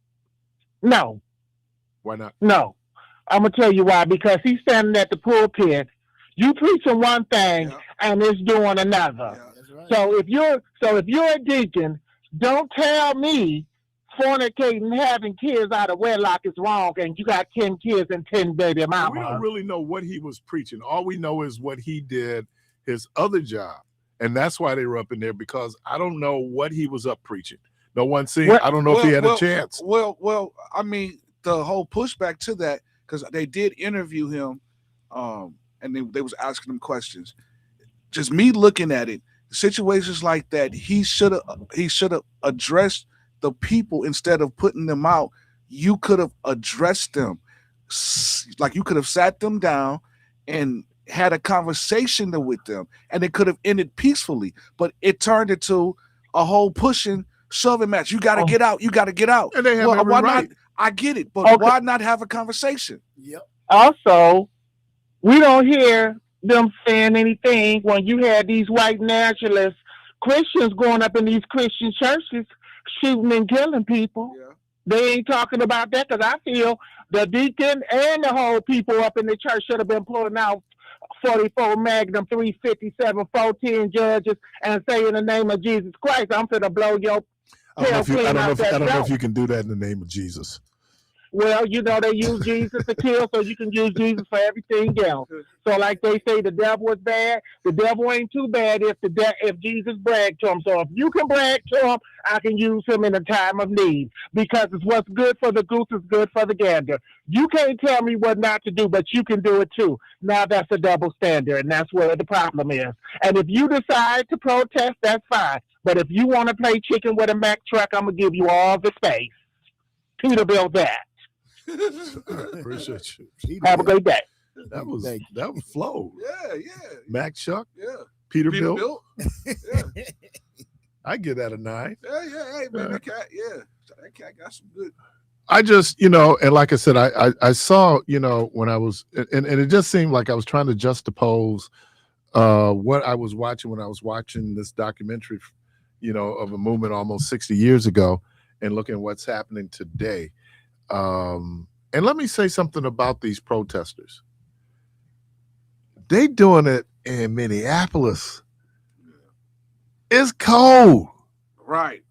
No. Why not? No. I'm going to tell you why. Because he's standing at the pulpit. You preaching one thing and it's doing another. Yeah, that's right. So if you're a deacon, don't tell me fornicating, having kids out of wedlock is wrong, and you got 10 kids and 10 baby mamas. We don't really know what he was preaching. All we know is what he did, his other job, and that's why they were up in there. Because I don't know what he was up preaching. No one seen. I don't know if he had a chance. Well, I mean, the whole pushback to that, because they did interview him, and they was asking him questions. Just me looking at it, situations like that, he should have addressed the people instead of putting them out. You could have addressed them, like you could have sat them down and had a conversation with them, and it could have ended peacefully. But it turned into a whole pushing shoving match. You got to get out. You got to get out. And they have every why right. not? I get it, but why not have a conversation? Yep. Also, we don't hear them saying anything when you had these white nationalist Christians going up in these Christian churches shooting and killing people. Yeah. They ain't talking about that because I feel the deacon and the whole people up in the church should have been pulling out 44 Magnum 357 410 judges and say in the name of Jesus Christ, I'm finna blow your tail clean out that I don't know if you can do that in the name of Jesus. Well, you know, they use Jesus to kill, so you can use Jesus for everything else. So like they say the devil is bad, the devil ain't too bad if Jesus bragged to him. So if you can brag to him, I can use him in a time of need. Because it's what's good for the goose is good for the gander. You can't tell me what not to do, but you can do it too. Now that's a double standard, and that's where the problem is. And if you decide to protest, that's fine. But if you want to play chicken with a Mack truck, I'm going to give you all the space. Peterbilt that. Appreciate you. Have a great day. That was flow. Yeah. Mac Chuck. Yeah. Peterbilt. Yeah. I give that a 9. Yeah. Hey man, that cat got some good. I just, and like I said, I saw, when I was, and it just seemed like I was trying to juxtapose what I was watching when I was watching this documentary, of a movement almost 60 years ago, and looking at what's happening today. And let me say something about these protesters. They doing it in Minneapolis. It's cold. Right.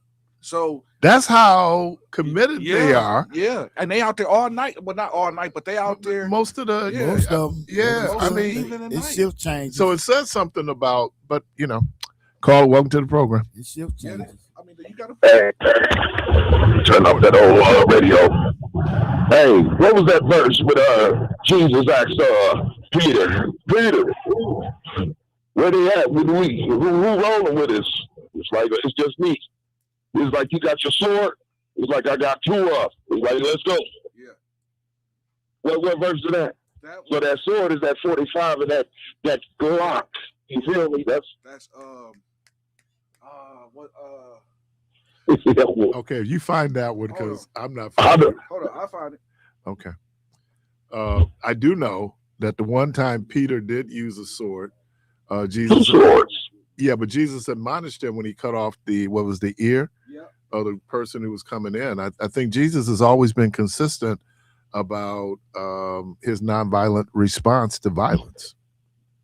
So that's how committed they are. Yeah. And they out there all night. Well, not all night, but they out there. Most of them. Yeah. I mean, it's shift changes. So it says something about, but Carl, welcome to the program. It's shift changes. I mean, you gotta turn off that old radio. Hey, what was that verse with Jesus asked Peter, where they at with we? Who rolling with us? It's like it's just me. It's like you got your sword. It's like I got 2 of. It's like let's go. Yeah. What verse is that? So that sword is that 45 and that Glock. You feel me? That's what Okay, you find that one because I'm not finding it. Hold on, I'll find it. Okay. I do know that the one time Peter did use a sword, Jesus. 2 swords. Yeah, but Jesus admonished him when he cut off the ear of the person who was coming in. I think Jesus has always been consistent about his nonviolent response to violence.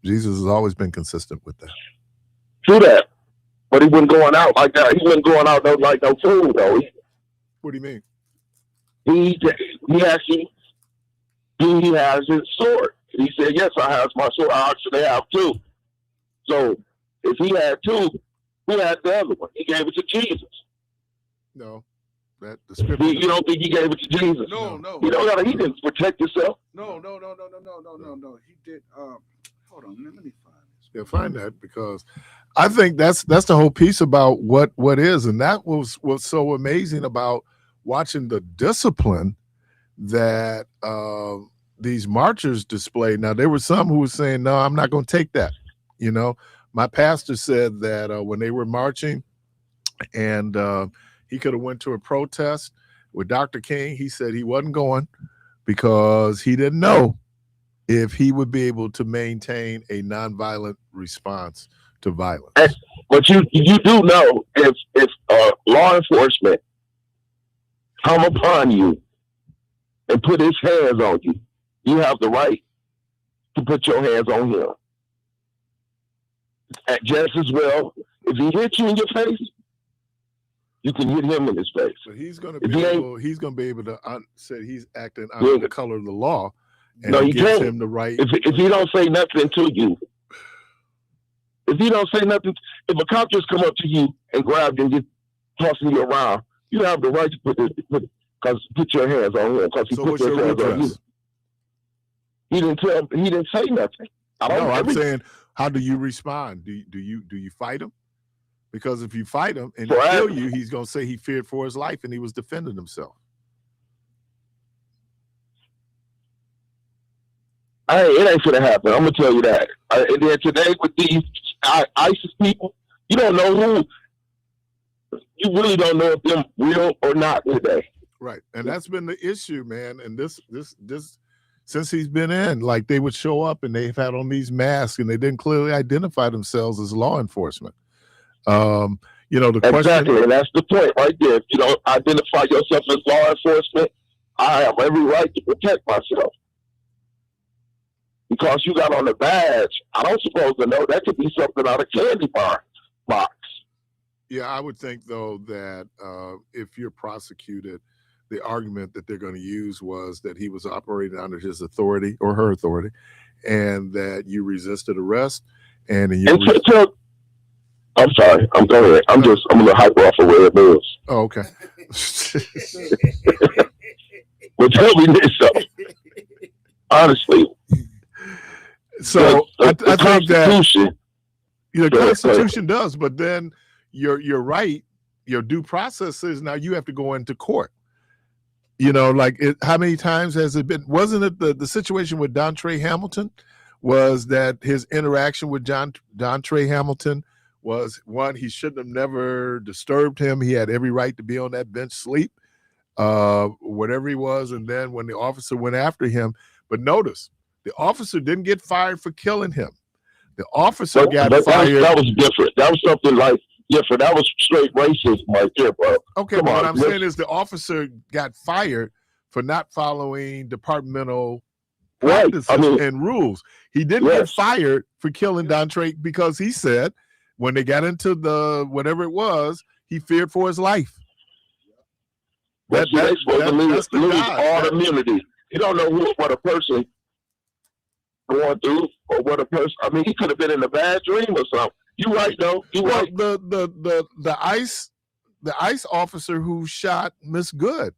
Jesus has always been consistent with that. True that. But he wasn't going out like that. He wasn't going out like no fool, though. What do you mean? He actually has his sword. He said, yes, I have my sword. I actually have 2. So if he had 2, who had the other one? He gave it to Jesus. No. That the scripture. You don't think he gave it to Jesus? No. He didn't protect himself. No. He did. Hold on, let me find this. Yeah, find that because I think that's the whole piece about what is, and that was what's so amazing about watching the discipline that these marchers displayed. Now there were some who were saying, "No, I'm not going to take that." My pastor said that when they were marching, and he could have went to a protest with Dr. King. He said he wasn't going because he didn't know if he would be able to maintain a nonviolent response to violence. But you do know if law enforcement come upon you and put his hands on you, you have the right to put your hands on him. Just as well, if he hits you in your face, you can hit him in his face. But he's going to be able to say he's acting under the color of the law, and no, he gives can't. him the right. If he don't say nothing to you, if a cop just come up to you and grab you and just tossing you around, you have the right to put your hands on him because he put his hands on you. He didn't say nothing. I'm saying, how do you respond? Do you fight him? Because if you fight him and he kill you, he's going to say he feared for his life and he was defending himself. It ain't gonna happen. I'm gonna tell you that. And then today with these ISIS people, you don't know you really don't know if they're real or not today. Right. And that's been the issue, man. And this since he's been in, like they would show up and they've had on these masks and they didn't clearly identify themselves as law enforcement. You know, the Exactly, question, and that's the point right there. If you don't identify yourself as law enforcement, I have every right to protect myself. Because you got on the badge, I don't suppose to know that could be something out of candy bar box. yeah, I would think though that if you're prosecuted, the argument that they're going to use was that he was operating under his authority or her authority, and that you resisted arrest, and I'm sorry. I'm going. I'm a little hyper off of where it is. Oh, okay. But tell me this though. Honestly. So I think Constitution. That the Constitution does, but then you're right. Your due process says now you have to go into court. You know, like how many times has it been? Wasn't it the situation with Dontre Hamilton? Was that his interaction with Dontre Hamilton was one, he shouldn't have never disturbed him. He had every right to be on that bench, sleep, whatever he was. And then when the officer went after him, but notice the officer didn't get fired for killing him. The officer got fired. That was different. That was something like different. That was straight racism right there, bro. Okay, but what I'm saying is the officer got fired for not following departmental practices and rules. He didn't get fired for killing Dontre because he said when they got into the whatever it was, he feared for his life. They're supposed to lose all immunity. You don't know what a person going through or what a person. I mean, he could have been in a bad dream or something. You right though. You right. The ICE officer who shot Miss Good.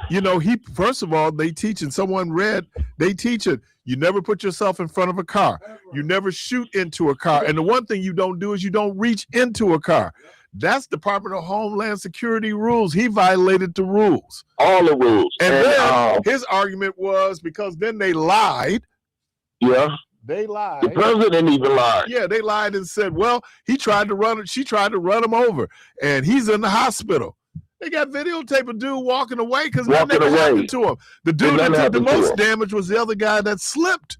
You know, first of all, they teach, and someone read, they teach it. You never put yourself in front of a car. You never shoot into a car. And the one thing you don't do is you don't reach into a car. That's Department of Homeland Security rules. He violated the rules. All the rules. And then his argument was because then they lied. Yeah. They lied. The president even lied. Yeah, they lied and said, well, she tried to run him over, and he's in the hospital. They got videotape of dude walking away because nothing happened to him. The dude that did the most damage was the other guy that slipped.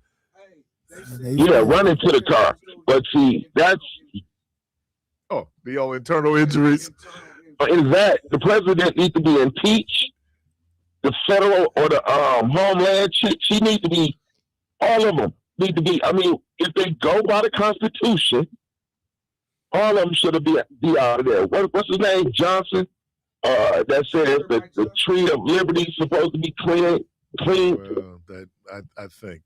Yeah, run into the car. But see, that's... Oh, the old internal injuries. In that, the president needs to be impeached. The federal or the Homeland, she needs to be, all of them need to be, I mean, if they go by the Constitution, all of them should be out of there. What's his name? Johnson? That says the tree of liberty is supposed to be clean. Well, I think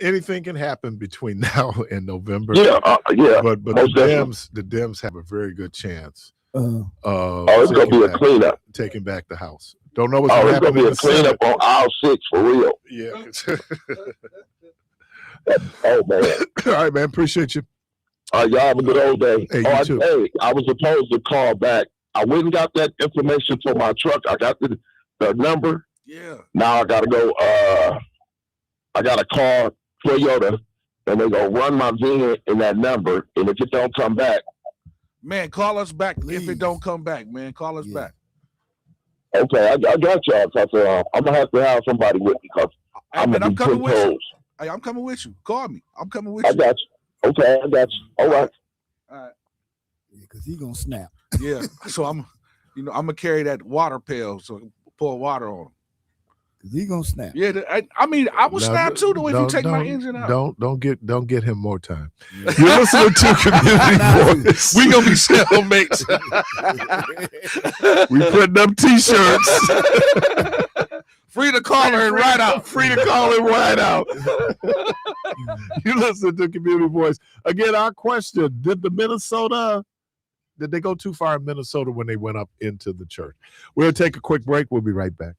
anything can happen between now and November. Yeah. But the Dems have a very good chance. It's gonna be a cleanup. Taking back the House. Don't know what's going to happen. It's gonna be a cleanup on aisle 6 for real. Yeah. Oh man. All right, man. Appreciate you. Y'all have a good old day. Hey, I was supposed to call back. I went and got that information for my truck. I got the number. Yeah. Now I gotta go. I gotta call Toyota, and they gonna run my VIN in that number. And if it don't come back, man, call us back. Please. If it don't come back, man, call us back. Okay, I got y'all. Cause I'm gonna have to have somebody with me because I'm coming with you. Hey, I'm coming with you. Call me. I'm coming with you. I got you. Okay, I got you. All right. Yeah, because he gonna snap. Yeah. So I'm gonna carry that water pail so pour water on him. Because he gonna snap. Yeah. I mean, I will snap too though if you take my engine out. Don't get him more time. Yeah. You're listening to Community Voice. We gonna be cellmates. We putting up t-shirts. Free to call her and ride out. Free to call and ride out. You listen to Community Voice. Again, our question, did they go too far in Minnesota when they went up into the church? We'll take a quick break. We'll be right back.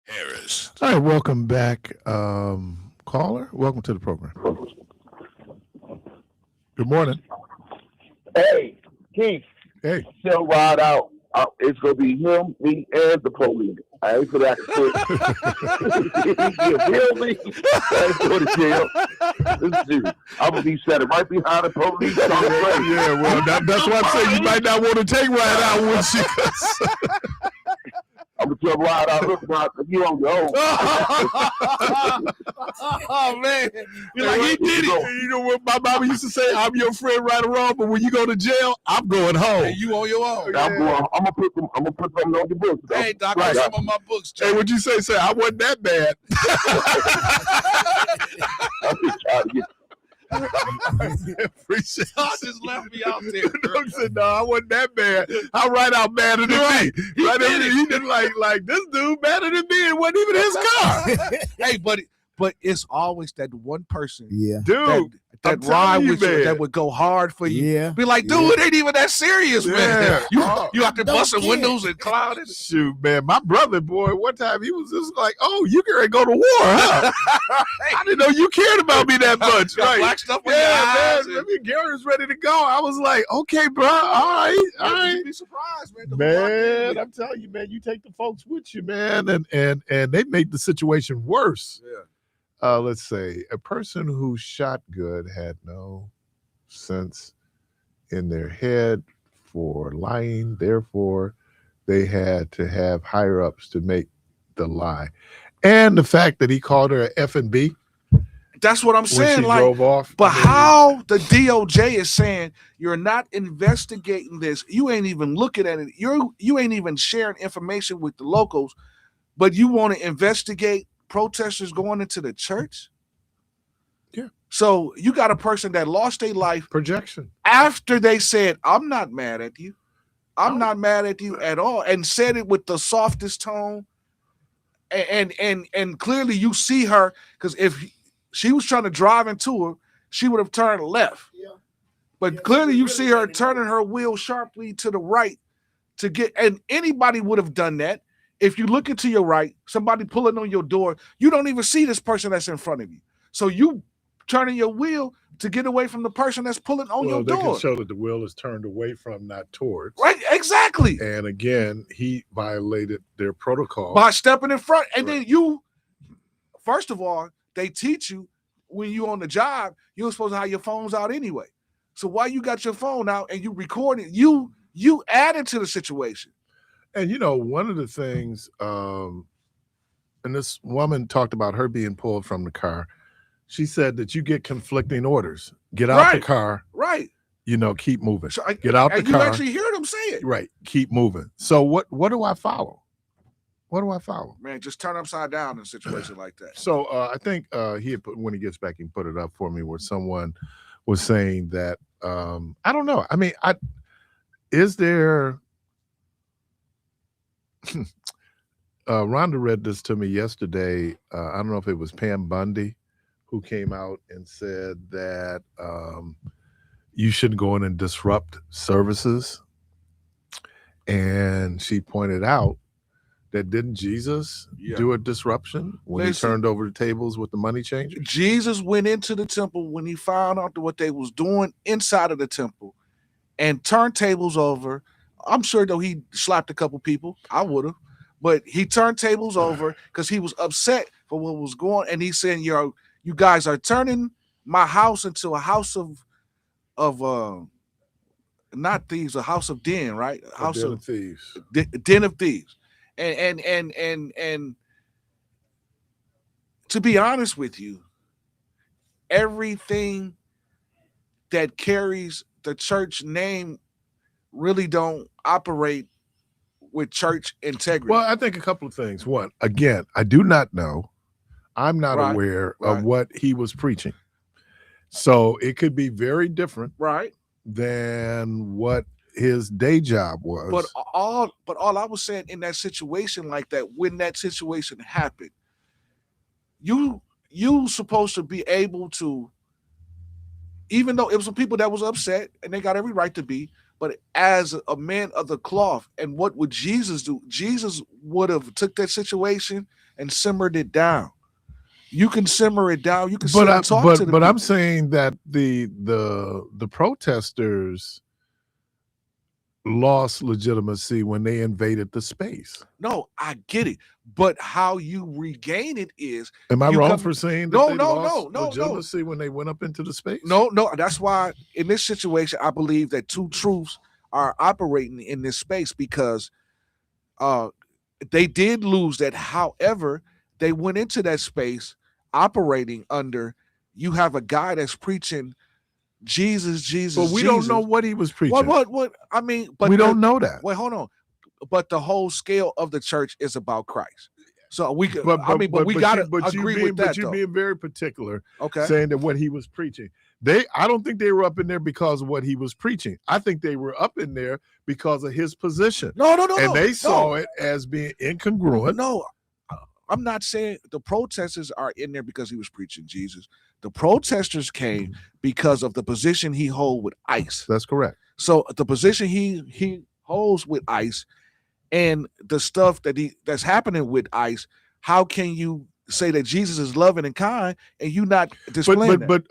Parris. All right, welcome back, caller. Welcome to the program. Good morning. Hey, Keith, Hey. still ride out. It's gonna be him, me, and the police. I ain't for that shit. You feel me? I ain't going to jail. This is serious. I'm gonna be sitting right behind the police. Yeah, well, that's why I'm saying you might not want to take ride out with you. I'm gonna tell ride out. Look, Rob, you on your own. Oh man, you're like he did it. You know what my mama used to say? I'm your friend, right or wrong, but when you go to jail, I'm going home. Hey, you on your own. Yeah. I'm gonna put them on your books. Hey, Doc, I some of my books. Hey, what'd you say? Say I wasn't that bad. I'm just trying to get. Appreciate I just left me out there. I said, no, I wasn't that bad. I right out badder than me. He did like this dude better than me. It wasn't even his car. Hey, but it's always that one person, Yeah. Dude, that ride with you, that would go hard for you. Yeah. Be like, dude, it ain't even that serious, man. Yeah. You out there Don't busting care. windows and clouding. Shoot, man, my brother, boy, one time he was just like, "Oh, you can go to war, huh?" I didn't know you cared about me that much. Got Right? black stuff on Yeah, your eyes. man. Gary was ready to go. I was like, "Okay, bro, all right." You'd be surprised, man. Man, I'm telling you, man, you take the folks with you, man, and they make the situation worse. Yeah. Let's say a person who shot good had no sense in their head for lying. Therefore, they had to have higher ups to make the lie. And the fact that he called her a F&B. That's what I'm when saying. she Like, drove off. but how the DOJ is saying you're not investigating this, you ain't even looking at it. You ain't even sharing information with the locals, but you want to investigate protesters going into the church? Yeah. So you got a person that lost their life Projection. after they said, I'm not mad at you. I'm not mad at you at all, and said it with the softest tone. And clearly you see her, because if she was trying to drive into her, she would have turned left. Yeah. But clearly you see her turning her wheel sharply to the right to get, and anybody would have done that. If you look into your right, somebody pulling on your door, you don't even see this person that's in front of you. So you turning your wheel to get away from the person that's pulling on your They door. can show that the wheel is turned away from, not towards. Right, exactly. And again, he violated their protocol By stepping in front. And Right. then you, first of all, they teach you when you on the job, you're supposed to have your phones out anyway. So why you got your phone out and you recording, you added to the situation. And one of the things, and this woman talked about her being pulled from the car. She said that you get conflicting orders. Get out the car. Right. Keep moving. So Get out the and car. You actually hear them say it. Right. Keep moving. So what do I follow? What do I follow? Man, just turn upside down in a situation like that. So I think he had put, when he gets back, he can put it up for me, where someone was saying that, I don't know. I mean, is there, Rhonda read this to me yesterday. I don't know if it was Pam Bundy who came out and said that you shouldn't go in and disrupt services. And she pointed out that didn't Jesus do a disruption when he turned over the tables with the money changers? Jesus went into the temple when he found out what they was doing inside of the temple and turned tables over. I'm sure though he slapped a couple people. I would have. But he turned tables over because he was upset for what was going on. And he's saying, you guys are turning my house into a house of not thieves, a house of den, right? A house Den of thieves. Den of thieves. And to be honest with you, everything that carries the church name really don't operate with church integrity. Well, I think a couple of things. One, again, I do not know. I'm not aware of what he was preaching. So it could be very different than what his day job was. But all I was saying in that situation like that, when that situation happened, you supposed to be able to, even though it was some people that was upset and they got every right to be, But as a man of the cloth, and what would Jesus do? Jesus would have took that situation and simmered it down. You can simmer it down. You can sit and talk to the but people. I'm saying that the protesters lost legitimacy when they invaded the space. No, I get it, but how you regain it is. Am I you wrong come- for saying that No, they no, lost no, no, no. legitimacy when they went up into the space? No. That's why in this situation, I believe that two truths are operating in this space because they did lose that. However, they went into that space operating under. You have a guy that's preaching Jesus. But we don't know what he was preaching. What? I mean, but we don't know that. Wait, hold on. But the whole scale of the church is about Christ. So we could. But we got to agree with that. But you're being very particular, Okay. saying that what he was preaching. I don't think they were up in there because of what he was preaching. I think they were up in there because of his position. No. And they saw it as being incongruent. No, I'm not saying the protesters are in there because he was preaching Jesus. The protesters came because of the position he holds with ICE. That's correct. So the position he holds with ICE and the stuff that's happening with ICE, how can you say that Jesus is loving and kind and you not displaying that? But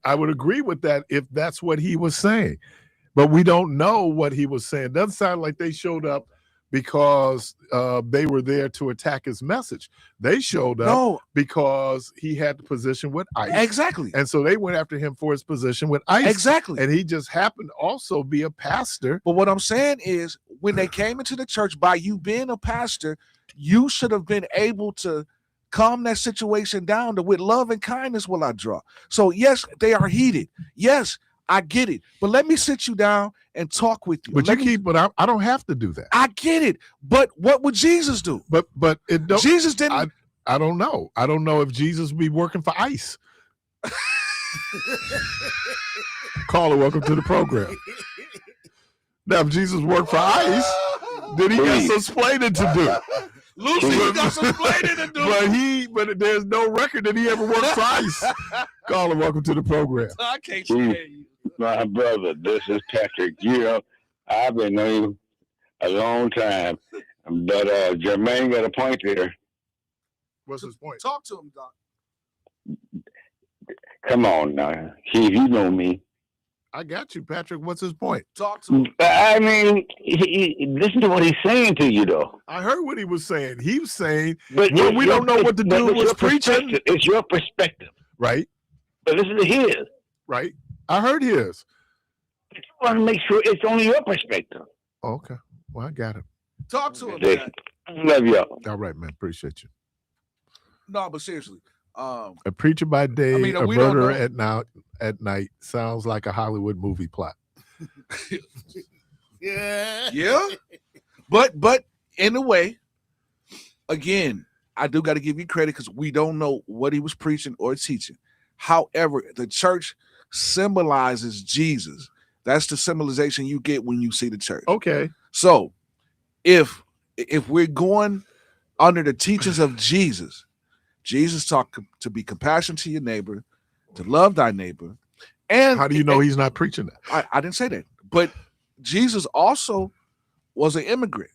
I would agree with that if that's what he was saying. But we don't know what he was saying. Doesn't sound like they showed up because they were there to attack his message. They showed up because he had the position with ICE. Exactly. And so they went after him for his position with ICE. Exactly. And he just happened to also be a pastor. But what I'm saying is when they came into the church, by you being a pastor, you should have been able to calm that situation down. With love and kindness will I draw. So yes, they are heated. Yes, I get it. But let me sit you down and talk with you. But I don't have to do that. I get it. But what would Jesus do? But it don't, Jesus didn't. I don't know. I don't know if Jesus would be working for ICE. Caller, welcome to the program. Now, if Jesus worked for ICE, then he got some explaining to do. Lucy got some explaining to do. But there's no record that he ever worked for ICE. Caller, welcome to the program. I can't stand you. My brother, this is Patrick. I've been knowing you a long time, but Jermaine got a point there. What's his point? Talk to him, Doc. Come on now, you know me. I got you, Patrick. What's his point? Talk to him. I mean, listen to what he's saying to you, though. I heard what he was saying. He was saying, but we don't know what to do with preaching. It's your perspective, right? But listen to his. Right. I heard his. I want to make sure it's only your perspective. Okay. Well, I got it. Talk to him, man. I love y'all. All right, man. Appreciate you. No, but seriously. A preacher by day, a murderer at night sounds like a Hollywood movie plot. Yeah. But in a way, again, I do got to give you credit because we don't know what he was preaching or teaching. However, the church symbolizes Jesus. That's the symbolization you get when you see the church. Okay. So if we're going under the teachings of Jesus, Jesus taught to be compassionate to your neighbor, to love thy neighbor. And how do you know he's not preaching that? I didn't say that. But Jesus also was an immigrant.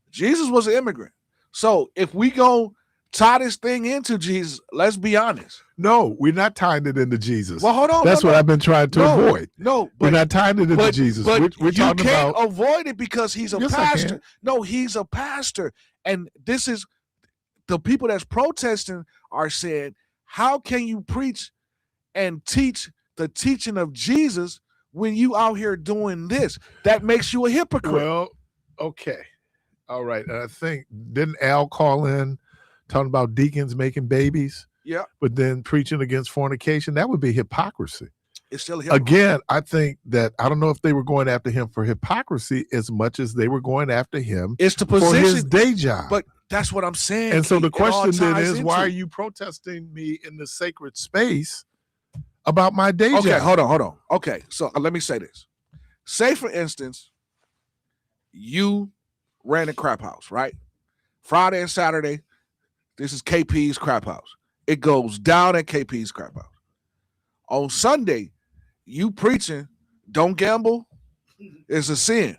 Jesus was an immigrant. So if we go tie this thing into Jesus, let's be honest. No, we're not tying it into Jesus. Well, hold on. That's what I've been trying to avoid. No, we're not tying it into Jesus. But we're you talking can't about avoid it because he's a pastor. No, he's a pastor. And this is the people that's protesting are saying, how can you preach and teach the teaching of Jesus when you out here doing this? That makes you a hypocrite. Well, okay. All right. And I think, didn't Al call in talking about deacons making babies? Yeah. But then preaching against fornication? That would be hypocrisy. It's still hypocrisy. Again, I think that, I don't know if they were going after him for hypocrisy as much as they were going after him it's the position, for his day job. But that's what I'm saying. And so the question then is, why are you protesting me in the sacred space about my day job? Okay, hold on. Okay, so let me say this. Say, for instance, you ran a crap house, right? Friday and Saturday, this is KP's crap house. It goes down at KP's crap house. On Sunday, you preaching, don't gamble, It's a sin.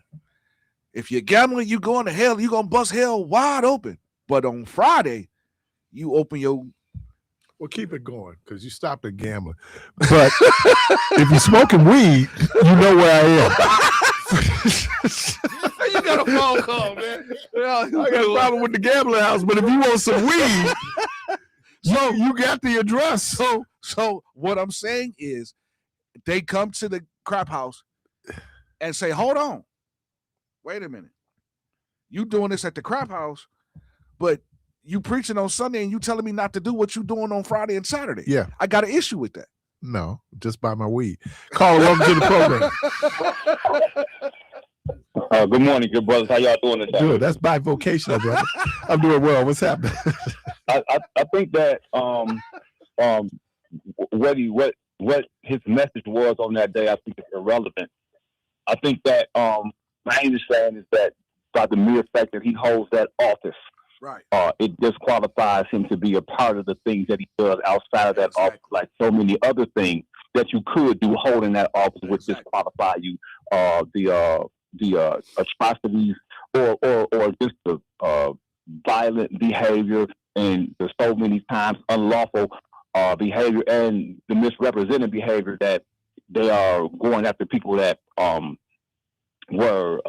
If you're gambling, you going to hell. You gonna bust hell wide open. But on Friday, you open your. Well, keep it going because you stopped at gambling. But if you're smoking weed, you know where I am. You got a phone call, man. I got a problem with the gambling house, but if you want some weed, you got the address. So what I'm saying is, they come to the crap house and say, "Hold on, wait a minute. You doing this at the crap house, but you preaching on Sunday and you telling me not to do what you doing on Friday and Saturday." Yeah. I got an issue with that. No, just buy my weed. Caller, welcome to the program. Good morning, good brothers. How y'all doing today? Good. That's bivocational, brother. I'm doing well. What's happening? I think that what his message was on that day, I think is irrelevant. I think that my understanding is that by the mere fact that he holds that office, right, it disqualifies him to be a part of the things that he does outside of that office, like so many other things that you could do holding that office would disqualify you. The atrocities or just the violent behavior and the so many times unlawful behavior and the misrepresented behavior that they are going after people that were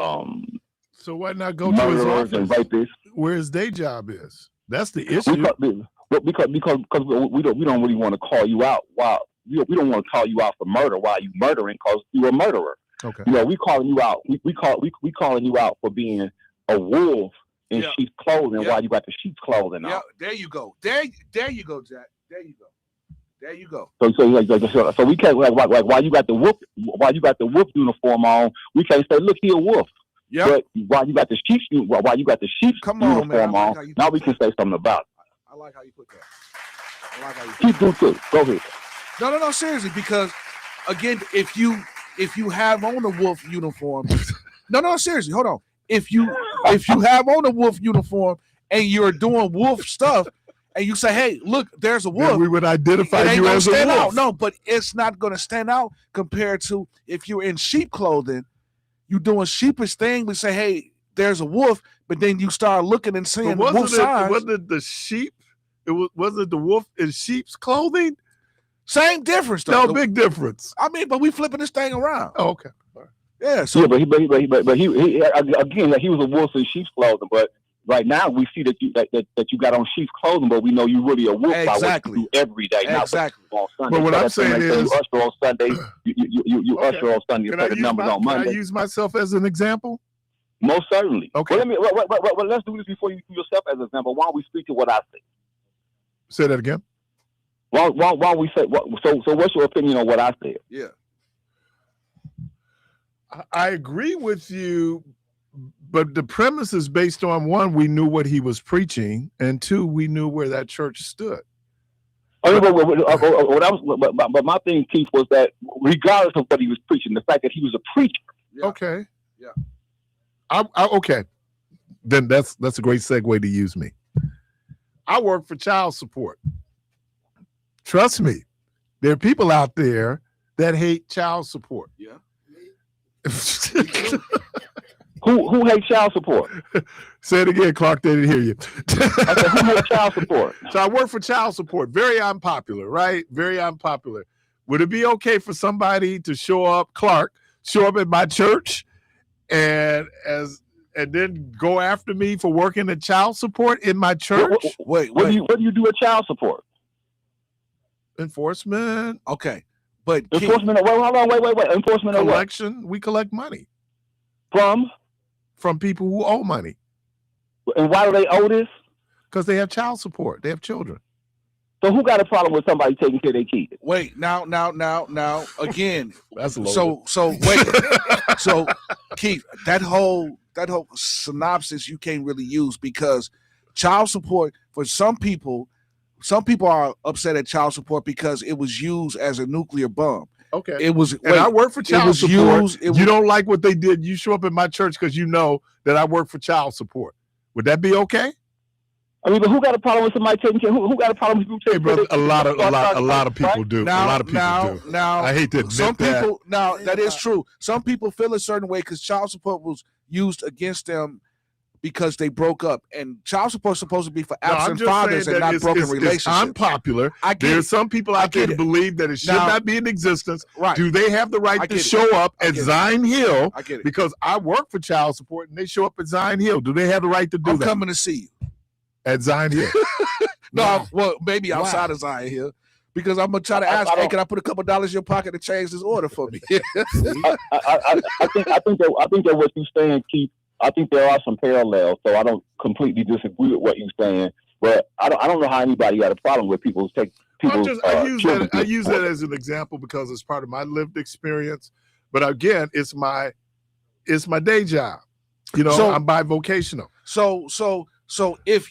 so why not go to his office where his day job is? That's the issue. Because we don't really want to call you out while we don't want to call you out for murder while you murdering because you're a murderer. Okay. You know, we calling you out. We calling you out for being a wolf in sheep's clothing while you got the sheep's clothing on. Yeah, there you go. There you go, Jack. There you go. There you go. So we can't like while you got the wolf uniform on, we can't say, look, he a wolf. Yeah. But while you got the sheep's uniform on, now we can say something about it. I like how you put that. I like how you keep doing it. Go ahead. No, seriously, because again, if you have on a wolf uniform, no, seriously, hold on. If you have on a wolf uniform and you're doing wolf stuff, and you say, "Hey, look, there's a wolf," then we would identify you as a wolf. Out. No, but it's not going to stand out compared to if you're in sheep clothing, you doing sheepish thing. We say, "Hey, there's a wolf," but then you start looking and seeing wolf signs. Wasn't it the sheep? Wasn't it the wolf in sheep's clothing? Same difference, though. No big difference. I mean, but we flipping this thing around. Oh, okay. Yeah. So yeah, but he again, like he was a wolf in sheep's clothing. But right now we see that you got on sheep's clothing, but we know you really a wolf by what you do every day. Exactly. Not on Sunday. But what I'm saying is, you usher on Sunday. You usher on Sunday. You play the numbers on Monday. Can I use myself as an example? Most certainly. Okay. Well, let's do this before you do yourself as an example. Why don't we speak to what I say? Say that again. Why we say so? What's your opinion on what I said? Yeah, I agree with you, but the premise is based on one, we knew what he was preaching, and two, we knew where that church stood. But my thing, Keith, was that regardless of what he was preaching, the fact that he was a preacher. Yeah. Okay. Yeah. Okay. Then that's a great segue to use me. I work for child support. Trust me, there are people out there that hate child support. Yeah. Who hates child support? Say it again, Clark. They didn't hear you. I said, who hates child support? So I work for child support. Very unpopular, right? Very unpopular. Would it be okay for somebody to show up at my church and then go after me for working at child support in my church? Wait. What do you do at child support? Enforcement. Okay. But enforcement. Hold on. Wait. Enforcement. Collection. We collect money from people who owe money. And why do they owe this? Because they have child support. They have children. So who got a problem with somebody taking care of their kids? Wait. Now. Again. That's loaded. So wait. So Keith, that whole synopsis you can't really use because child support for some people are upset at child support because it was used as a nuclear bomb. Okay. It was. And I work for child support. You don't like what they did. You show up at my church because you know that I work for child support. Would that be okay? I mean, but who got a problem with somebody taking care? Who got a problem with you taking Hey, brother, care? a lot of people do. Now, a lot of people do. Now, I hate to admit some that. people. Now, that is true. Some people feel a certain way because child support was used against them because they broke up, and child support is supposed to be for absent fathers and not broken relationships. It's unpopular. There's some people out there that believe that it should not be in existence. Right. Do they have the right to show up at Zion Hill? I get it. Because I work for child support, and they show up at Zion Hill. Do they have the right to do I'm that? coming to see you at Zion Hill. No, well, maybe outside of Zion Hill. Because I'm gonna try to ask, hey, can I put a couple dollars in your pocket to change this order for me? I think that what you're saying, Keith. I think there are some parallels, so I don't completely disagree with what you're saying. But I don't know how anybody had a problem with people take people. I use that as an example because it's part of my lived experience. But again, it's my day job. You know, I'm bivocational. So if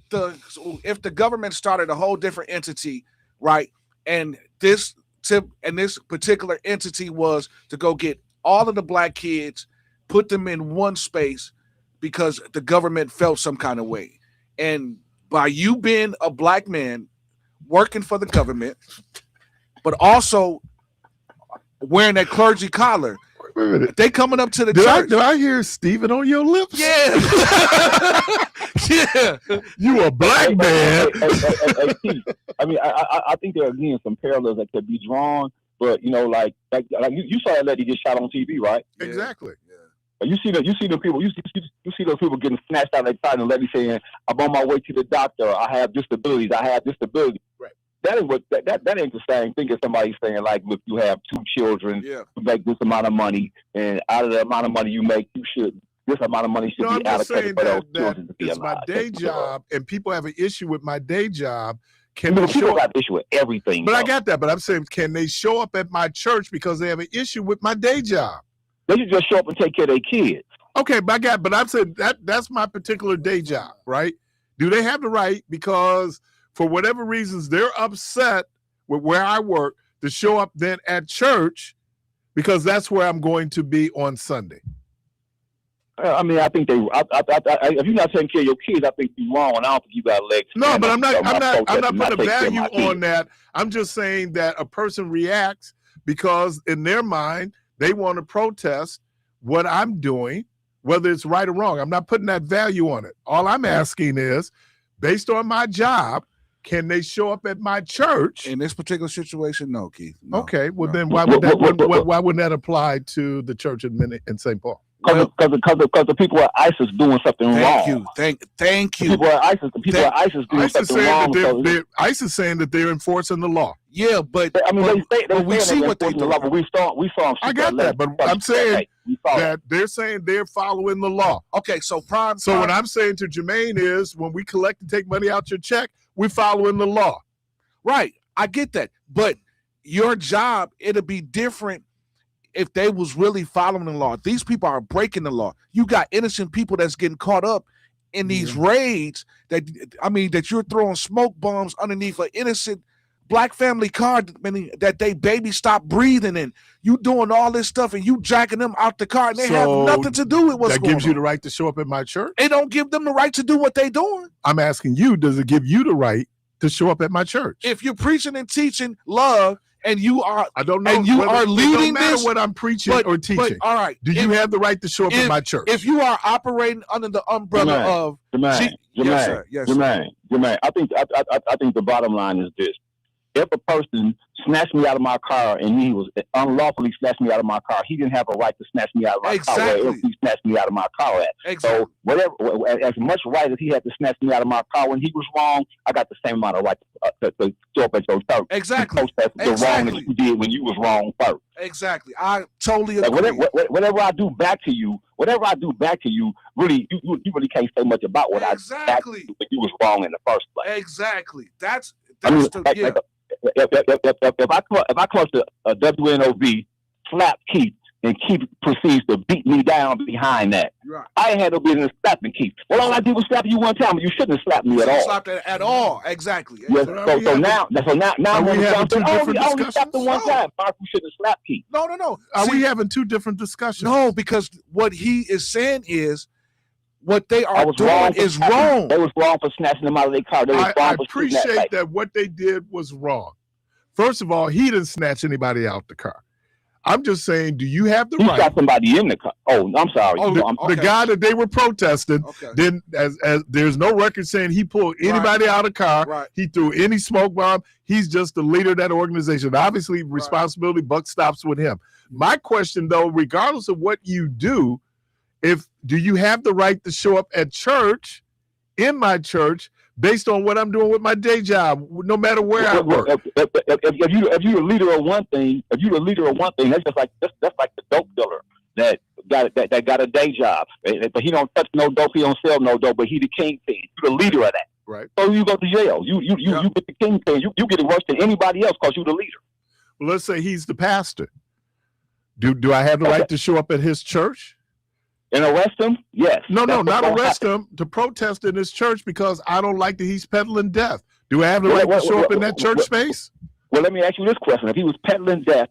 the government started a whole different entity, right, and this particular entity was to go get all of the black kids, put them in one space because the government felt some kind of way, and by you being a black man working for the government, but also wearing that clergy collar. Wait a minute. They coming up to the church. Do I hear Stephen on your lips? Yeah. Yeah. You a black man. I mean, I think there are again some parallels that could be drawn, but you know, like you saw that lady get shot on TV, right? Exactly. Yeah. You see the people. You see those people getting snatched out of their car, and the lady saying, "I'm on my way to the doctor. I have disabilities. I have disabilities." Right. That is what that ain't the same thing as somebody saying like, look, you have 2 children, you make this amount of money, and out of the amount of money you make, this amount of money should be allocated for those children to be alive. It's my day job, and people have an issue with my day job. People have an issue with everything. But I got that. But I'm saying, can they show up at my church because they have an issue with my day job? They should just show up and take care of their kids. Okay, but I'm saying that's my particular day job, right? Do they have the right, because for whatever reasons they're upset with where I work, to show up then at church because that's where I'm going to be on Sunday? I mean, I think if you're not taking care of your kids, I think you're wrong. And I don't think you got legs. No, but I'm not putting a value on that. I'm just saying that a person reacts because in their mind they want to protest what I'm doing, whether it's right or wrong. I'm not putting that value on it. All I'm asking is, based on my job, can they show up at my church? In this particular situation, no, Keith. No, okay, well no. then why wouldn't that apply to the church in St. Paul? Because the people at ISIS doing something wrong. Thank you. People at ISIS doing something wrong. ISIS saying that they're enforcing the law. Yeah, but I mean, we see what they do. We saw them. I got that, but I'm saying that they're saying they're following the law. Okay, so what I'm saying to Jermaine is, when we collect and take money out your check, we're following the law. Right, I get that, but your job, it'll be different if they was really following the law. These people are breaking the law. You got innocent people that's getting caught up in these raids that you're throwing smoke bombs underneath an innocent black family car that they baby stopped breathing in. You doing all this stuff and you jacking them out the car and they have nothing to do with what's going on. That gives you the right to show up at my church? It don't give them the right to do what they doing. I'm asking you, does it give you the right to show up at my church? If you're preaching and teaching love, and you are, I don't know, and you are leading it don't matter this, what I'm preaching or teaching. But, all right, do you have the right to show up at my church? If you are operating under the umbrella of Jermaine, I think the bottom line is this: if a person snatched me out of my car and he was unlawfully snatched me out of my car, he didn't have a right to snatch me out of my car. Wherever he snatched me out of my car at. Exactly. So whatever, as much right as he had to snatch me out of my car when he was wrong, I got the same amount of right to show up at your church. Exactly. The wrong that you did when you was wrong first. Exactly. I totally agree. Whatever I do back to you, really, you really can't say much about what I did back to you, but you was wrong in the first place. Exactly. That's if I clutch a WNOV, slap Keith, and Keith proceeds to beat me down behind that, right, I ain't had no business slapping Keith. Well, all I did was slap you one time, but you shouldn't have slapped me at all. Slapped at all, exactly. Yes. So now we having two different discussions? Slapped him one time. Mark, you shouldn't have slapped Keith. No. Are we having two different discussions? No, because what he is saying is, what they are doing is wrong. They was wrong for snatching them out of their car. They was wrong I for appreciate that what they did was wrong. First of all, he didn't snatch anybody out the car. I'm just saying, do you have the right? He got somebody in the car. Oh, I'm sorry. The guy that they were protesting, then as there's no record saying he pulled anybody out of the car. He threw any smoke bomb. He's just the leader of that organization. Obviously, responsibility buck stops with him. My question, though, regardless of what you do, do you have the right to show up at church, in my church, based on what I'm doing with my day job, no matter where I work? If you're a leader of one thing, that's just like that's like the dope dealer that got a day job, but he don't touch no dope, he don't sell no dope, but he the kingpin. You're the leader of that. Right. So you go to jail. You get the kingpin. You get it worse than anybody else because you're the leader. Well, let's say he's the pastor. Do I have the right to show up at his church? And arrest him? Yes. No, not arrest him, to protest in his church because I don't like that he's peddling death. Do I have the right to show up in that church space? Well, let me ask you this question. If he was peddling death,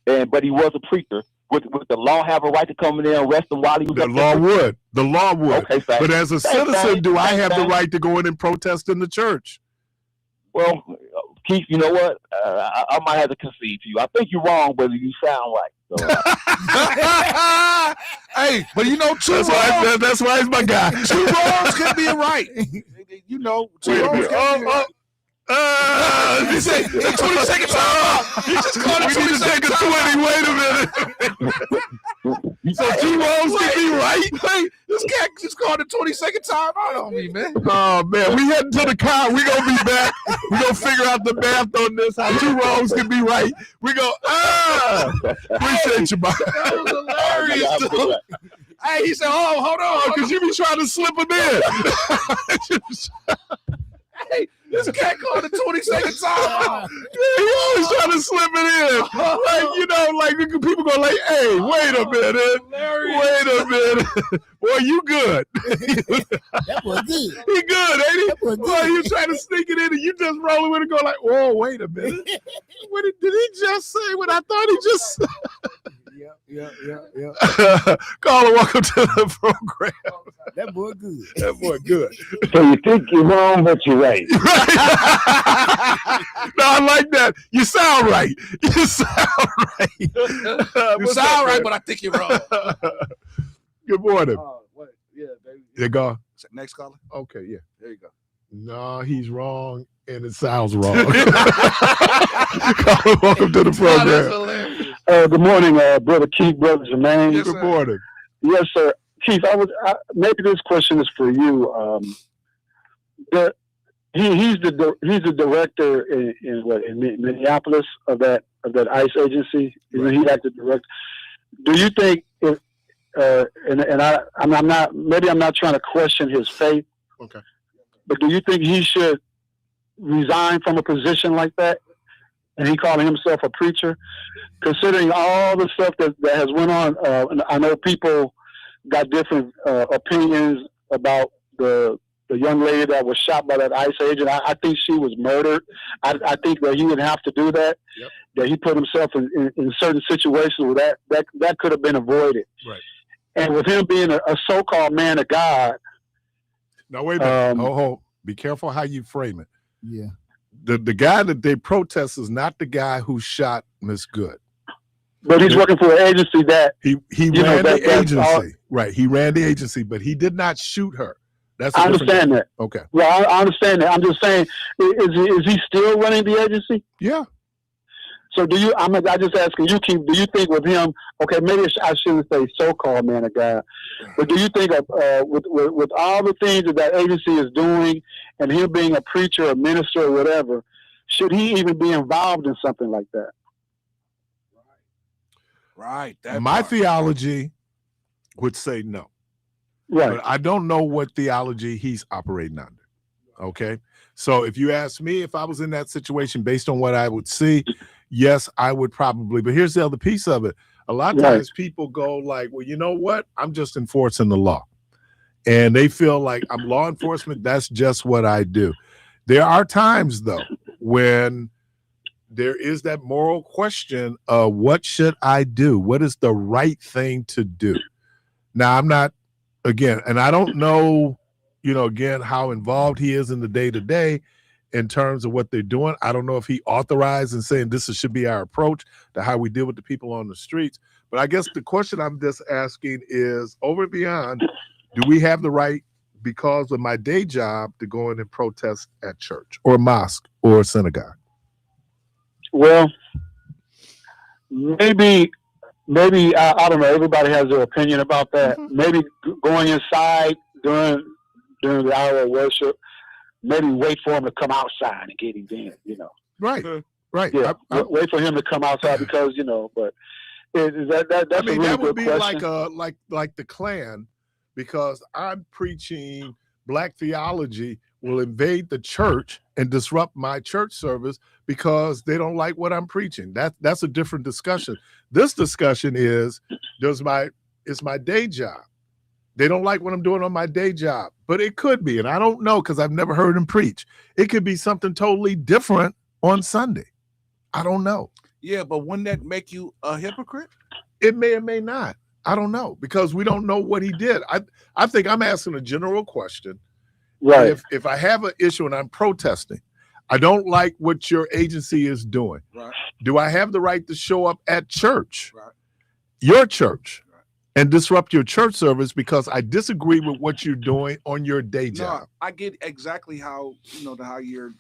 but he was a preacher, would the law have a right to come in there and arrest him while he was The law would. Okay, but as a citizen, do I have the right to go in and protest in the church? Well, Keith, you know what? I might have to concede to you. I think you're wrong, but you sound right. So, hey, but you know, that's why he's my guy. Two wrongs can be right. You know, two wrongs can be right. He said 20 seconds out. He just called it 20 seconds. 20. Wait a minute. So two wrongs can be right. Hey, this cat just called it 20-second time out on me, man. Oh man, we heading to the car. We gonna be back. We gonna figure out the math on this. How two wrongs can be right. We go. Appreciate you, Bob. That was hilarious. Hey, he said, "Oh, hold on, because you be trying to slip him in." Hey, this cat called it 20-second time. He always trying to slip it in. Like people go like, "Hey, wait a minute, wait a minute, boy, you good? That was good. He good, ain't he? Boy, you trying to sneak it in, and you just rolling with it, go like, "Oh, wait a minute, what did he just say? What I thought he just." Yeah. Caller, welcome to the program. That boy good. That boy good. So you think you're wrong, but you're right. No, I like that. You sound right. You sound right. You sound right, but I think you're wrong. Good morning. Yeah, they go. Next caller. Okay, yeah. There you go. No, he's wrong, and it sounds wrong. Caller, welcome to the program. That's hilarious. Good morning, Brother Keith, Brother Jermaine. Yes, Good morning. Yes, sir. Keith, maybe this question is for you. He's the director in Minneapolis of that ICE agency. Right. He's like the director. Do you think I'm not trying to question his faith. Okay. But do you think he should resign from a position like that? And he calling himself a preacher, considering all the stuff that has went on. I know people got different opinions about the young lady that was shot by that ICE agent. I think she was murdered. I think that he would have to do that. Yep. That he put himself in certain situations where that could have been avoided. Right. And with him being a so-called man of God. Now wait a minute. Be careful how you frame it. Yeah. The guy that they protest is not the guy who shot Miss Good. But he's working for an agency that he ran the agency. Right. He ran the agency, but he did not shoot her. I understand that. Okay. Well, I understand that. I'm just saying, is he still running the agency? Yeah. So I'm just asking you, Keith, do you think with him, okay, maybe I shouldn't say so-called man of God, but do you think with all the things that agency is doing and him being a preacher, a minister, or whatever, should he even be involved in something like that? Right. My theology would say no. Right. But I don't know what theology he's operating under. Okay. So if you ask me if I was in that situation based on what I would see, yes, I would probably. But here's the other piece of it. A lot of times people go like, well, you know what? I'm just enforcing the law. And they feel like I'm law enforcement. That's just what I do. There are times, though, when there is that moral question of what should I do? What is the right thing to do? Now, I'm not again, and I don't know, again, how involved he is in the day to day in terms of what they're doing. I don't know if he authorized and saying should be our approach to how we deal with the people on the streets. But I guess the question I'm just asking is, over and beyond, do we have the right, because of my day job, to go in and protest at church or mosque or synagogue? Well, maybe I don't know. Everybody has their opinion about that. Mhm. Maybe going inside during the hour of worship. Maybe wait for him to come outside and get him in. Right. Yeah, wait for him to come outside because But that's a really that would good be question. like the Klan, because I'm preaching black theology will invade the church and disrupt my church service because they don't like what I'm preaching. That's a different discussion. This discussion is it's my day job. They don't like what I'm doing on my day job, but it could be, and I don't know because I've never heard him preach. It could be something totally different on Sunday. I don't know. Yeah, but wouldn't that make you a hypocrite? It may or may not. I don't know because we don't know what he did. I think I'm asking a general question. Right. If I have an issue and I'm protesting, I don't like what your agency is doing. Right. Do I have the right to show up at church, Right. your church, and disrupt your church service because I disagree with what you're doing on your day job? No, I get exactly how how you're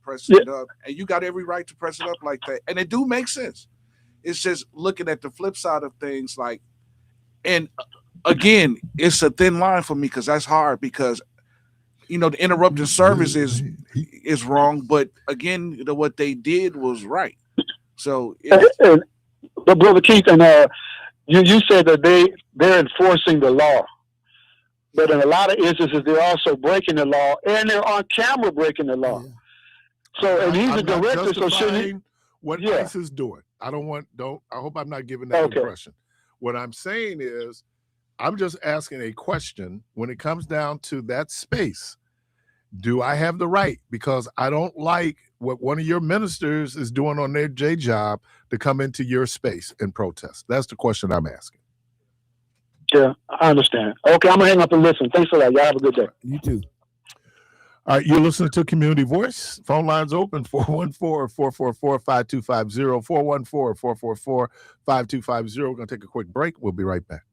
pressing it up, and you got every right to press it up like that, and it do make sense. It's just looking at the flip side of things, like, and again, it's a thin line for me because that's hard because the interrupting service is wrong, but again, what they did was right. So, But Brother Keith, and you said that they're enforcing the law, but in a lot of instances they're also breaking the law, and they're on camera breaking the law. Yeah. So, and he's I'm a director, not so shouldn't he? justifying what Yeah. ICE is doing. I hope I'm not giving that Okay. impression. What I'm saying is, I'm just asking a question when it comes down to that space. Do I have the right, because I don't like what one of your ministers is doing on their day job, to come into your space and protest? That's the question I'm asking. Yeah, I understand. Okay, I'm gonna hang up and listen. Thanks for that. Y'all have a good day. You too. All right, you're listening to Community Voice. Phone lines open, 414-444-5250, 414-444-5250. We're going to take a quick break. We'll be right back.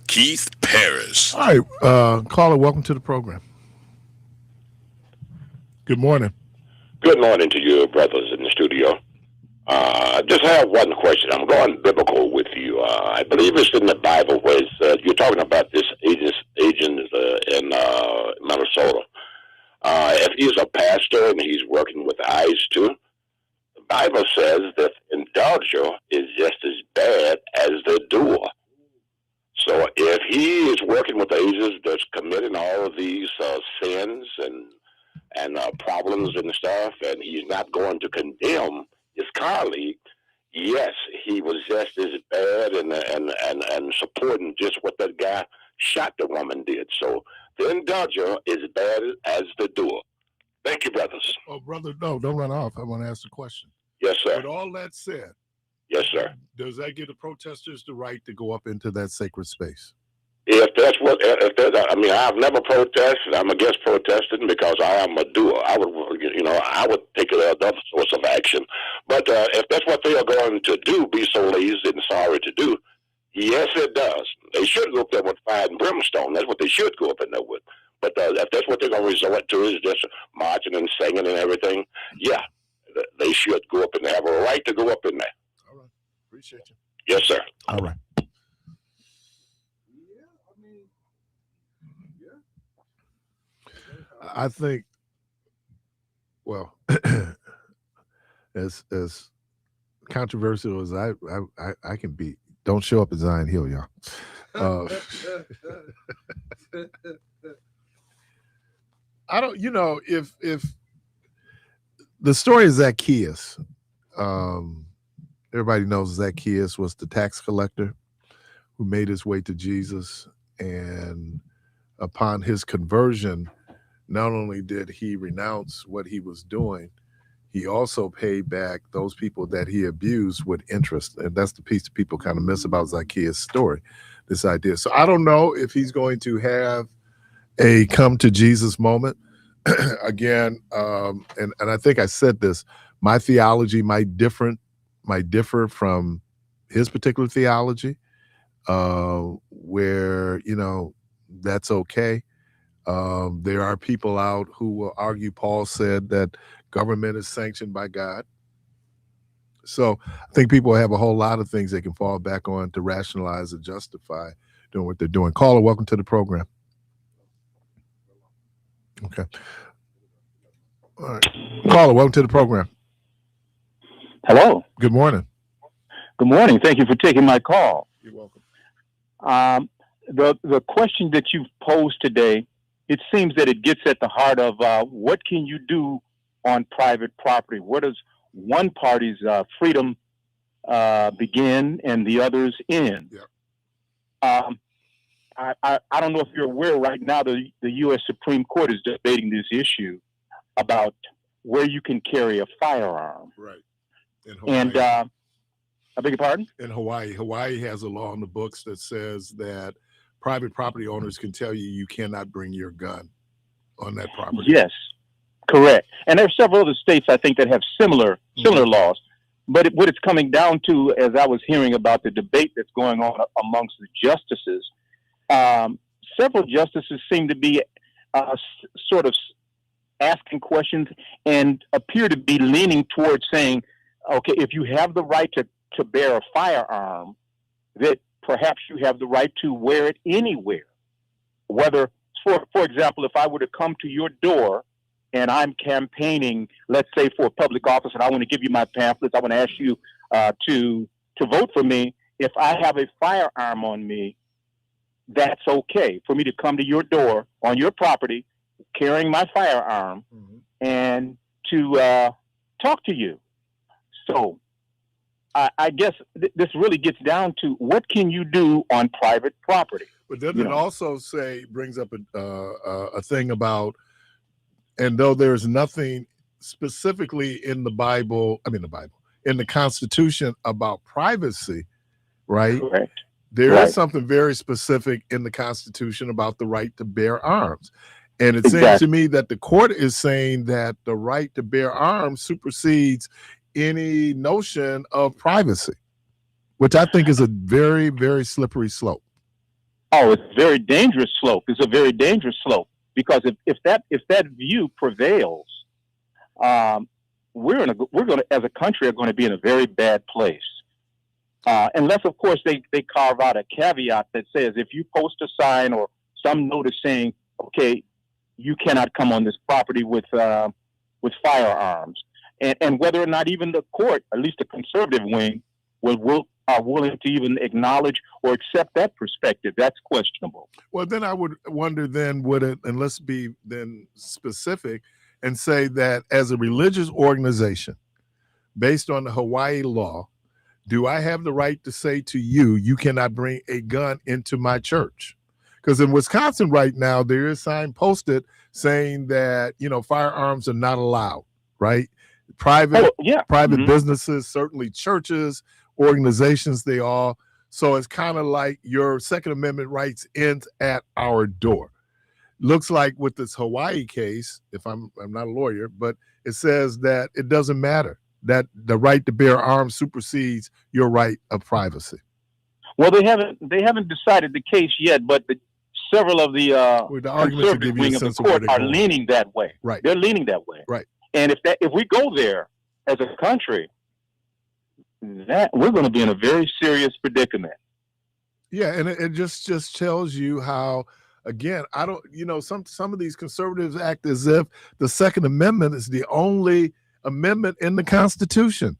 Keith Parris. All right, caller, welcome to the program. Good morning. Good morning to you, brothers in the studio. I just have one question. I'm going biblical with you. I believe it's in the Bible where you're talking about this agent in Minnesota. If he's a pastor and he's working with eyes too, the Bible says that indulger is just as bad as the doer. So if he is working with agents that's committing all of these sins and problems and stuff, and he's not going to condemn his colleague, yes, he was just as bad and supporting just what that guy shot the woman did. So the indulger is bad as the doer. Thank you, brothers. Oh, brother, no, don't run off. I want to ask a question. Yes, sir. With all that said, yes, sir. Does that give the protesters the right to go up into that sacred space? If that's what, I mean, I've never protested. I'm against protesting because I am a doer. I would take another source of action. But if that's what they are going to do, be so lazy and sorry to do, yes, it does. They should go up there with fire and brimstone. That's what they should go up in there with. But if that's what they're going to resort to, is just marching and singing and everything, yeah, they should go up and have a right to go up in there. All right. Appreciate you. Yes, sir. All right. I think, well, as controversial as I can be, don't show up at Zion Hill, y'all. I don't, if the story of Zacchaeus, everybody knows Zacchaeus was the tax collector who made his way to Jesus, and upon his conversion, not only did he renounce what he was doing, he also paid back those people that he abused with interest. And that's the piece that people kind of miss about Zacchaeus' story, this idea. So I don't know if he's going to have a come to Jesus moment. Again, and I think I said this, my theology might differ from his particular theology, where, that's okay. There are people out who will argue Paul said that government is sanctioned by God. So I think people have a whole lot of things they can fall back on to rationalize and justify doing what they're doing. Caller, welcome to the program. Okay. All right. Caller, welcome to the program. Hello. Good morning. Good morning. Thank you for taking my call. You're welcome. The question that you've posed today, it seems that it gets at the heart of what can you do on private property? Where does one party's freedom begin and the other's end? Yeah. I don't know if you're aware right now, the U.S. Supreme Court is debating this issue about where you can carry a firearm. Right. And I beg your pardon? In Hawaii has a law in the books that says that private property owners can tell you cannot bring your gun on that property. Yes, correct. And there are several other states, I think, that have similar laws. But what it's coming down to, as I was hearing about the debate that's going on amongst the justices, several justices seem to be sort of asking questions and appear to be leaning towards saying, okay, if you have the right to bear a firearm, that perhaps you have the right to wear it anywhere. Whether, for example, if I were to come to your door and I'm campaigning, let's say for a public office, and I want to give you my pamphlets, I want to ask you to vote for me. If I have a firearm on me, that's okay for me to come to your door on your property carrying my firearm and to talk to you. So I guess this really gets down to what can you do on private property? But then it also brings up a thing about, and though there's nothing specifically in the in the Constitution about privacy, right? Correct. There is something very specific in the Constitution about the right to bear arms. And it seems to me that the court is saying that the right to bear arms supersedes any notion of privacy, which I think is a very, very slippery slope. Oh, it's a very dangerous slope. It's a very dangerous slope because if that view prevails, we're going to as a country are going to be in a very bad place. Unless, of course, they carve out a caveat that says if you post a sign or some notice saying, okay, you cannot come on this property with firearms, and whether or not even the court, at least the conservative wing, are willing to even acknowledge or accept that perspective, that's questionable. Well, then I would wonder then, would it, and let's be then specific and say that as a religious organization, based on the Hawaii law, do I have the right to say to you, you cannot bring a gun into my church? Because in Wisconsin right now, there is a sign posted saying that, firearms are not allowed, right? Private businesses, certainly churches, organizations, they all. So it's kind of like your Second Amendment rights ends at our door. Looks like with this Hawaii case, if I'm not a lawyer, but it says that it doesn't matter, that the right to bear arms supersedes your right of privacy. Well, they haven't decided the case yet, but several of the conservative wing of the court are leaning that way. Right. They're leaning that way. Right. And if we go there as a country, that we're going to be in a very serious predicament. Yeah, and it just tells you how, again, I don't, some of these conservatives act as if the Second Amendment is the only amendment in the Constitution.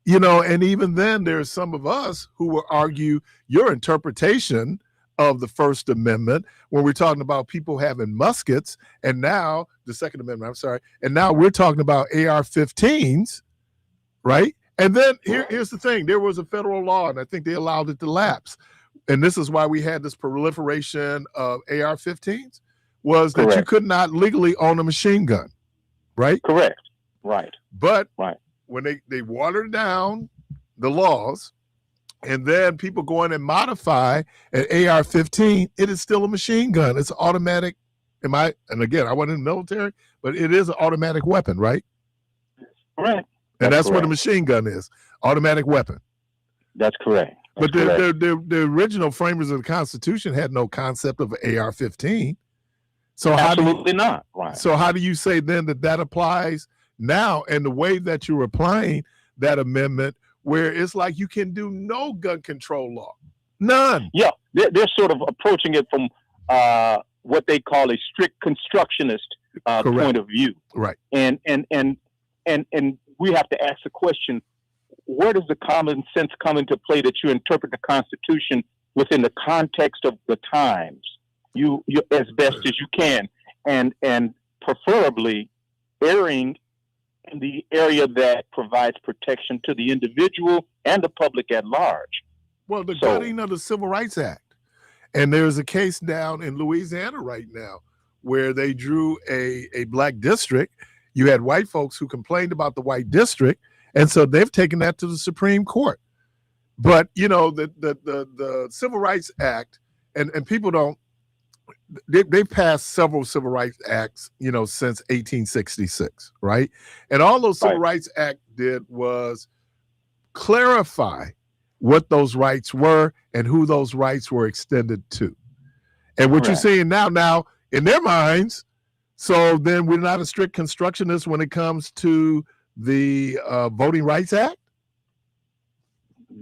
And even then there's some of us who will argue your interpretation of the First Amendment when we're talking about people having muskets, and now the Second Amendment, I'm sorry, and now we're talking about AR-15s, right? And then here's the thing. There was a federal law, and I think they allowed it to lapse. And this is why we had this proliferation of AR-15s, was that you could not legally own a machine gun, right? Correct. Right. But when they watered down the laws, and then people go in and modify an AR-15, it is still a machine gun. It's automatic. And again, I wasn't in the military, but it is an automatic weapon, right? Correct. And that's what a machine gun is, automatic weapon. That's correct. But the original framers of the Constitution had no concept of an AR-15. So absolutely not. Right. So how do you say then that applies now, and the way that you're applying that amendment, where it's like you can do no gun control law, none? Yeah, they're sort of approaching it from what they call a strict constructionist point of view, right? And we have to ask the question: where does the common sense come into play that you interpret the Constitution within the context of the times, you as best as you can, and preferably erring in the area that provides protection to the individual and the public at large. Well, the gutting of the Civil Rights Act. And there's a case down in Louisiana right now where they drew a black district. You had white folks who complained about the white district, and so they've taken that to the Supreme Court. But, the Civil Rights Act, and people don't, they passed several Civil Rights Acts, since 1866, right? And all those Civil Rights Act did was clarify what those rights were and who those rights were extended to. And what you're seeing now in their minds, so then we're not a strict constructionist when it comes to the Voting Rights Act?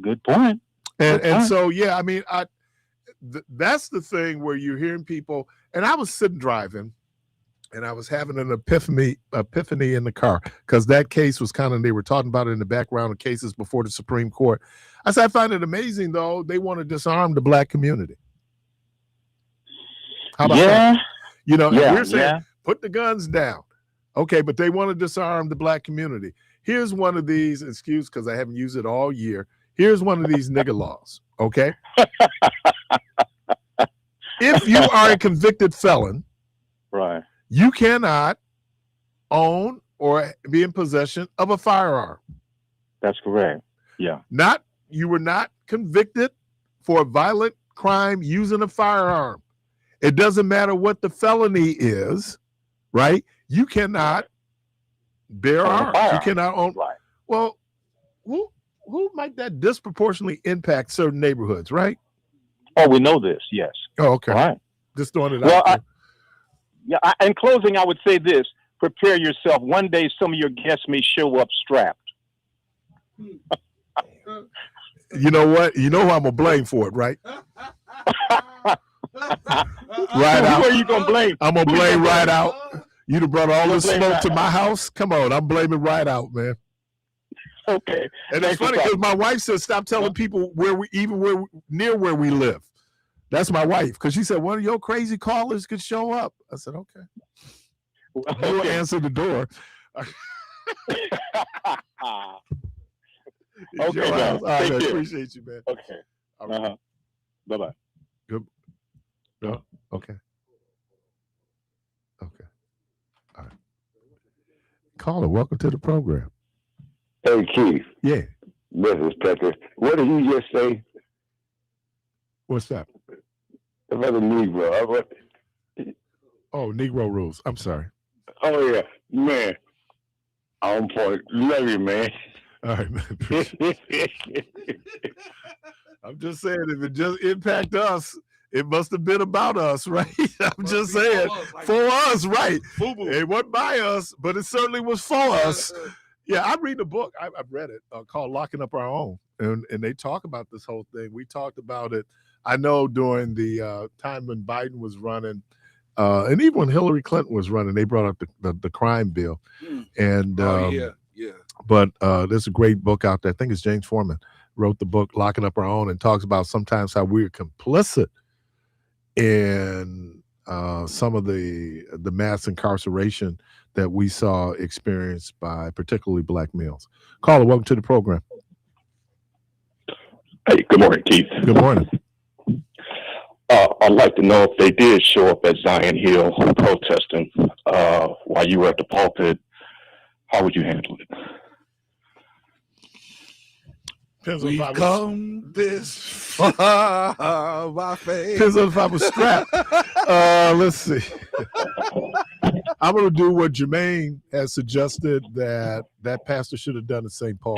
Good point. And so, that's the thing where you're hearing people, and I was sitting driving and I was having an epiphany in the car, because that case was they were talking about it in the background of cases before the Supreme Court. I said, I find it amazing, though, they want to disarm the black community. How about that? We're saying, put the guns down. Okay, but they want to disarm the black community. Here's one of these, excuse because I haven't used it all year. Here's one of these nigga laws, okay? If you are a convicted felon, right, you cannot own or be in possession of a firearm. That's correct. Yeah. You were not convicted for a violent crime using a firearm. It doesn't matter what the felony is, right? You cannot bear arms. You cannot own. Right. Well, who might that disproportionately impact certain neighborhoods, right? Oh, we know this. Yes. Oh, okay. All right. Just throwing it Well, out there. in closing, I would say this: prepare yourself. One day, some of your guests may show up strapped. You know what? You know who I'm gonna blame for it, right? Right out. Who are you gonna blame? I'm gonna blame right out. You'd have brought all the blame smoke right to my out. house. Come on, I'm blaming right out, man. Okay. And it's funny because my wife said, "Stop telling people near where we live." That's my wife, because she said one of your crazy callers could show up. I said, "Okay, you'll answer the door." Okay, man. All right, Take I care. appreciate you, man. Okay. Uh-huh. Bye-bye. Good. No. Okay. Okay. All right. Caller, welcome to the program. Hey, Keith. Yeah. This is Pecker. What did you just say What's that? about the Negro? Oh, Negro rules. I'm sorry. Oh, yeah. Man, on point. Love you, man. All right, man. I'm just saying, if it just impact us, it must have been about us, right? I'm just saying, for us, right? It wasn't by us, but it certainly was for us. Yeah, I'm reading a book. I've read it called Locking Up Our Own, and they talk about this whole thing. We talked about it, I know, during the time when Biden was running, and even when Hillary Clinton was running, they brought up the crime bill. And yeah. But there's a great book out there. I think it's James Foreman wrote the book Locking Up Our Own, and talks about sometimes how we're complicit in some of the mass incarceration that we saw experienced by particularly black males. Caller, welcome to the program. Hey, good morning, Keith. Good morning. I'd like to know if they did show up at Zion Hill protesting while you were at the pulpit. How would you handle it? We come this far by faith. Depends on if I was strapped. Let's see. I'm going to do what Jermaine has suggested that pastor should have done at St. Paul.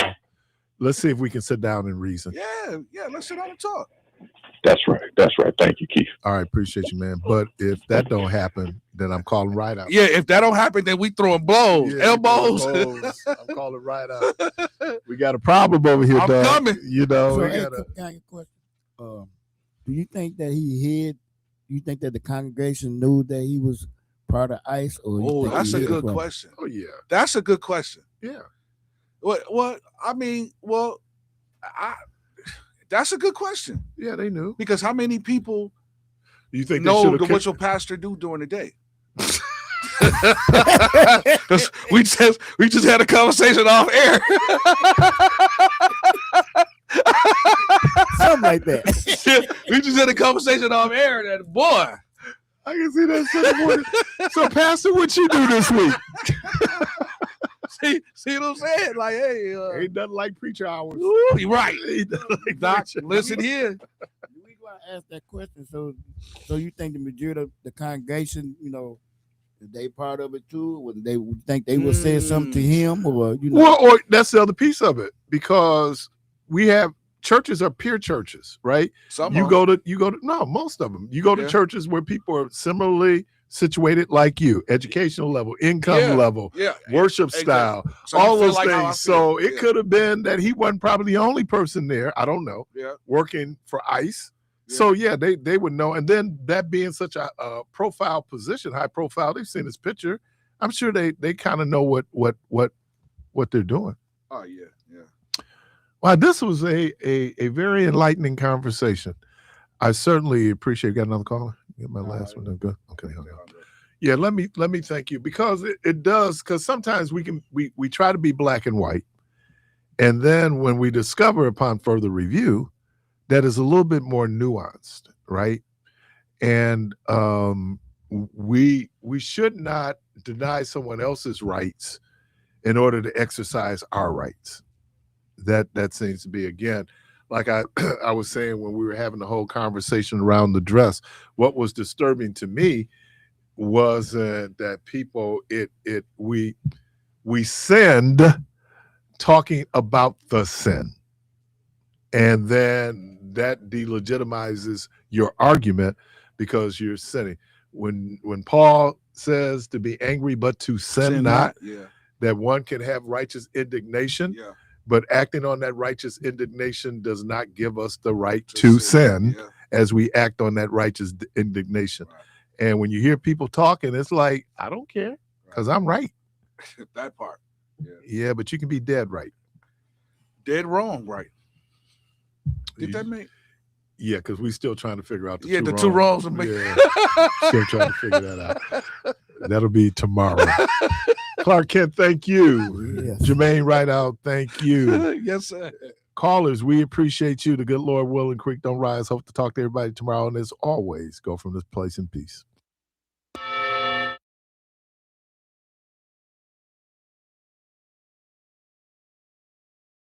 Let's see if we can sit down and reason. Yeah, let's sit down and talk. That's right. Thank you, Keith. All right, appreciate you, man. But if that don't happen, then I'm calling right out. Yeah, if that don't happen, then we throwing blows, elbows. I'm calling right out. We got a problem over here, I'm dog. coming. You know, So, we hey, gotta... can I get a question? Do you think that he hid? You think that the congregation knew that he was part of ICE? Or you think that's he a hid good from? question. Oh yeah, that's a good question. Yeah. That's a good question. Yeah, they knew. Because how many people you think know what your pastor do during the day? we just had a conversation off air. Something like that. We just had a conversation off air that boy. I can see that Sunday. So, Pastor, what you do this week? See what I'm saying? Like, hey, ain't nothing like preacher hours. Ooh, right. Like Doc, listen here. We gonna ask that question. So you think the majority of the congregation, they part of it too? Would they think they would say something to him, or Well, or that's the other piece of it, because we have churches are peer churches, right? You go to no, most of them. You go to churches where people are similarly situated like you, educational level, income level, worship style, so all those like things. So it could have been that he wasn't probably the only person there. I don't know. Working for ICE. So they would know. And then that being such a profile position, high profile, they've seen his picture. I'm sure they kind of know what they're doing. Oh yeah. Well, this was a very enlightening conversation. I certainly appreciate. Got another caller? Get my last one. Good. Okay. Yeah. Let me thank you, because it does. Because sometimes we try to be black and white, and then when we discover upon further review that is a little bit more nuanced, right? And we should not deny someone else's rights in order to exercise our rights. That seems to be, again, like I was saying when we were having the whole conversation around the dress, what was disturbing to me was that people we send talking about the sin, and then that delegitimizes your argument because you're sinning. When Paul says to be angry but to sin not, Yeah. that one can have righteous indignation, Yeah. but acting on that righteous indignation does not give us the right to sin as we act on that righteous indignation. Right. And when you hear people talking, it's like, I don't care because I'm right. That part. Yeah. Yeah, but you can be dead right. Dead wrong, right? Did that make? Yeah, because we're still trying to figure out the two wrongs. Yeah, still trying to figure that out. That'll be tomorrow. Clark Kent, thank you. Yes. Jermaine Rideout, thank you. Yes, sir. Callers, we appreciate you. The good Lord willing, Creek don't rise. Hope to talk to everybody tomorrow. And as always, go from this place in peace.